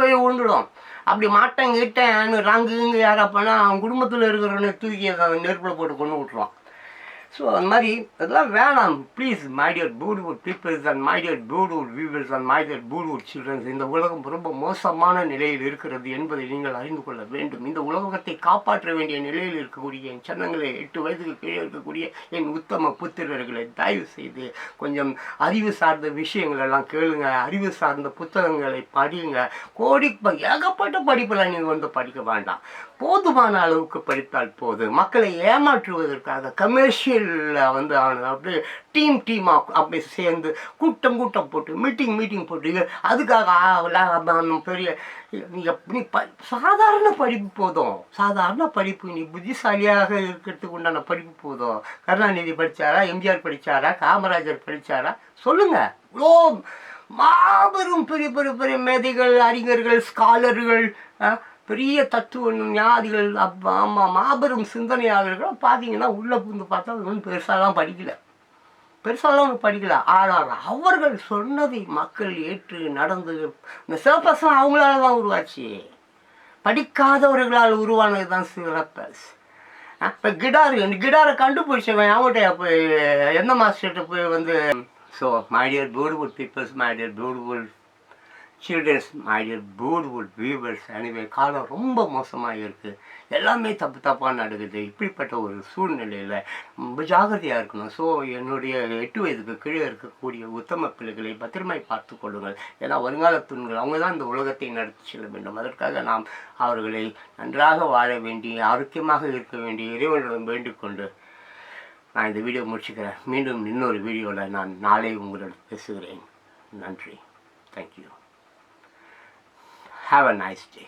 போய் விழுந்துடும். அப்படி மாட்டேன் கிட்டேன் ராங்குங்க யாரா பண்ணால் அவன் குடும்பத்தில் இருக்கிறவனை தூக்கி நெருப்பில் போட்டு கொண்டு விட்டுருவான். ஸோ அந்த மாதிரி அதெல்லாம் வேணாம். Please my dear beautiful peoples and my dear beautiful viewers and my dear beautiful childrens, இந்த உலகம் ரொம்ப மோசமான நிலையில் இருக்கிறது என்பதை நீங்கள் அறிந்து கொள்ள வேண்டும். இந்த உலகத்தை காப்பாற்ற வேண்டிய நிலையில் இருக்கக்கூடிய என் சொந்தங்களை, 8 வயதுக்கு கீழே இருக்கக்கூடிய என் உத்தம புத்திரர்களை, தயவு செய்து கொஞ்சம் அறிவு சார்ந்த விஷயங்கள் எல்லாம் கேளுங்க, அறிவு சார்ந்த புத்தகங்களை படியுங்க. ஏகப்பட்ட படிப்பெல்லாம் நீங்கள் வந்து படிக்க வேண்டாம். போதுமான அளவுக்கு படித்தால் போது. மக்களை ஏமாற்றுவதற்காக கமர்ஷியலில் வந்து அப்படியே டீமாக அப்படி சேர்ந்து கூட்டம் போட்டு மீட்டிங் போட்டு அதுக்காக பெரிய நீ சாதாரண படிப்பு போதும். சாதாரண படிப்பு, நீ புத்திசாலியாக இருக்கிறதுக்கு உண்டான படிப்பு போதும். கருணாநிதி படித்தாரா, எம்ஜிஆர் படித்தாரா, காமராஜர் படித்தாரா? சொல்லுங்கள். இவ்வளோ மாபெரும் பெரிய பெரிய பெரிய மேதைகள், அறிஞர்கள், ஸ்காலர்கள், பெரிய தத்துவ ஞாதிகள், ஆமாம் மாபெரும் சிந்தனையாளர்கள் பார்த்தீங்கன்னா உள்ளே புந்து பார்த்தா ஒன்றும் பெருசாலாம் படிக்கல. ஆனால் அவர்கள் சொன்னதை மக்கள் ஏற்று நடந்து இந்த சிலபஸ் அவங்களால தான் உருவாச்சு. படிக்காதவர்களால் உருவானது தான் சிலபஸ். இப்போ கிடாரை கண்டுபிடிச்சவன் அவங்கள்ட்ட போய் எந்த மாஸ்டர்கிட்ட போய் வந்து, so my dear beautiful peoples, my dear beautiful childrens my dear beautiful viewers anyway காலம் ரொம்ப மோசமாக இருக்குது, எல்லாமே தப்பாக நடக்குது. இப்படிப்பட்ட ஒரு சூழ்நிலையில் ரொம்ப ஜாகிரதையாக இருக்கணும். ஸோ என்னுடைய 8 வயதுக்கு கீழே இருக்கக்கூடிய உத்தம பிள்ளைகளை பத்திரமாய் பார்த்து கொள்ளுங்கள். ஏன்னா வருங்கால தூண்கள் அவங்க தான் இந்த உலகத்தை நடத்தி செல்ல வேண்டும். அதற்காக நாம் அவர்களை நன்றாக வாழ வேண்டி ஆரோக்கியமாக இருக்க வேண்டிய இறைவனிடம் வேண்டிக் கொண்டு நான் இந்த வீடியோ முடிச்சுக்கிறேன். மீண்டும் இன்னொரு வீடியோவில் நான் நாளை உங்களிடம் பேசுகிறேன். நன்றி. Thank you. Have a nice day.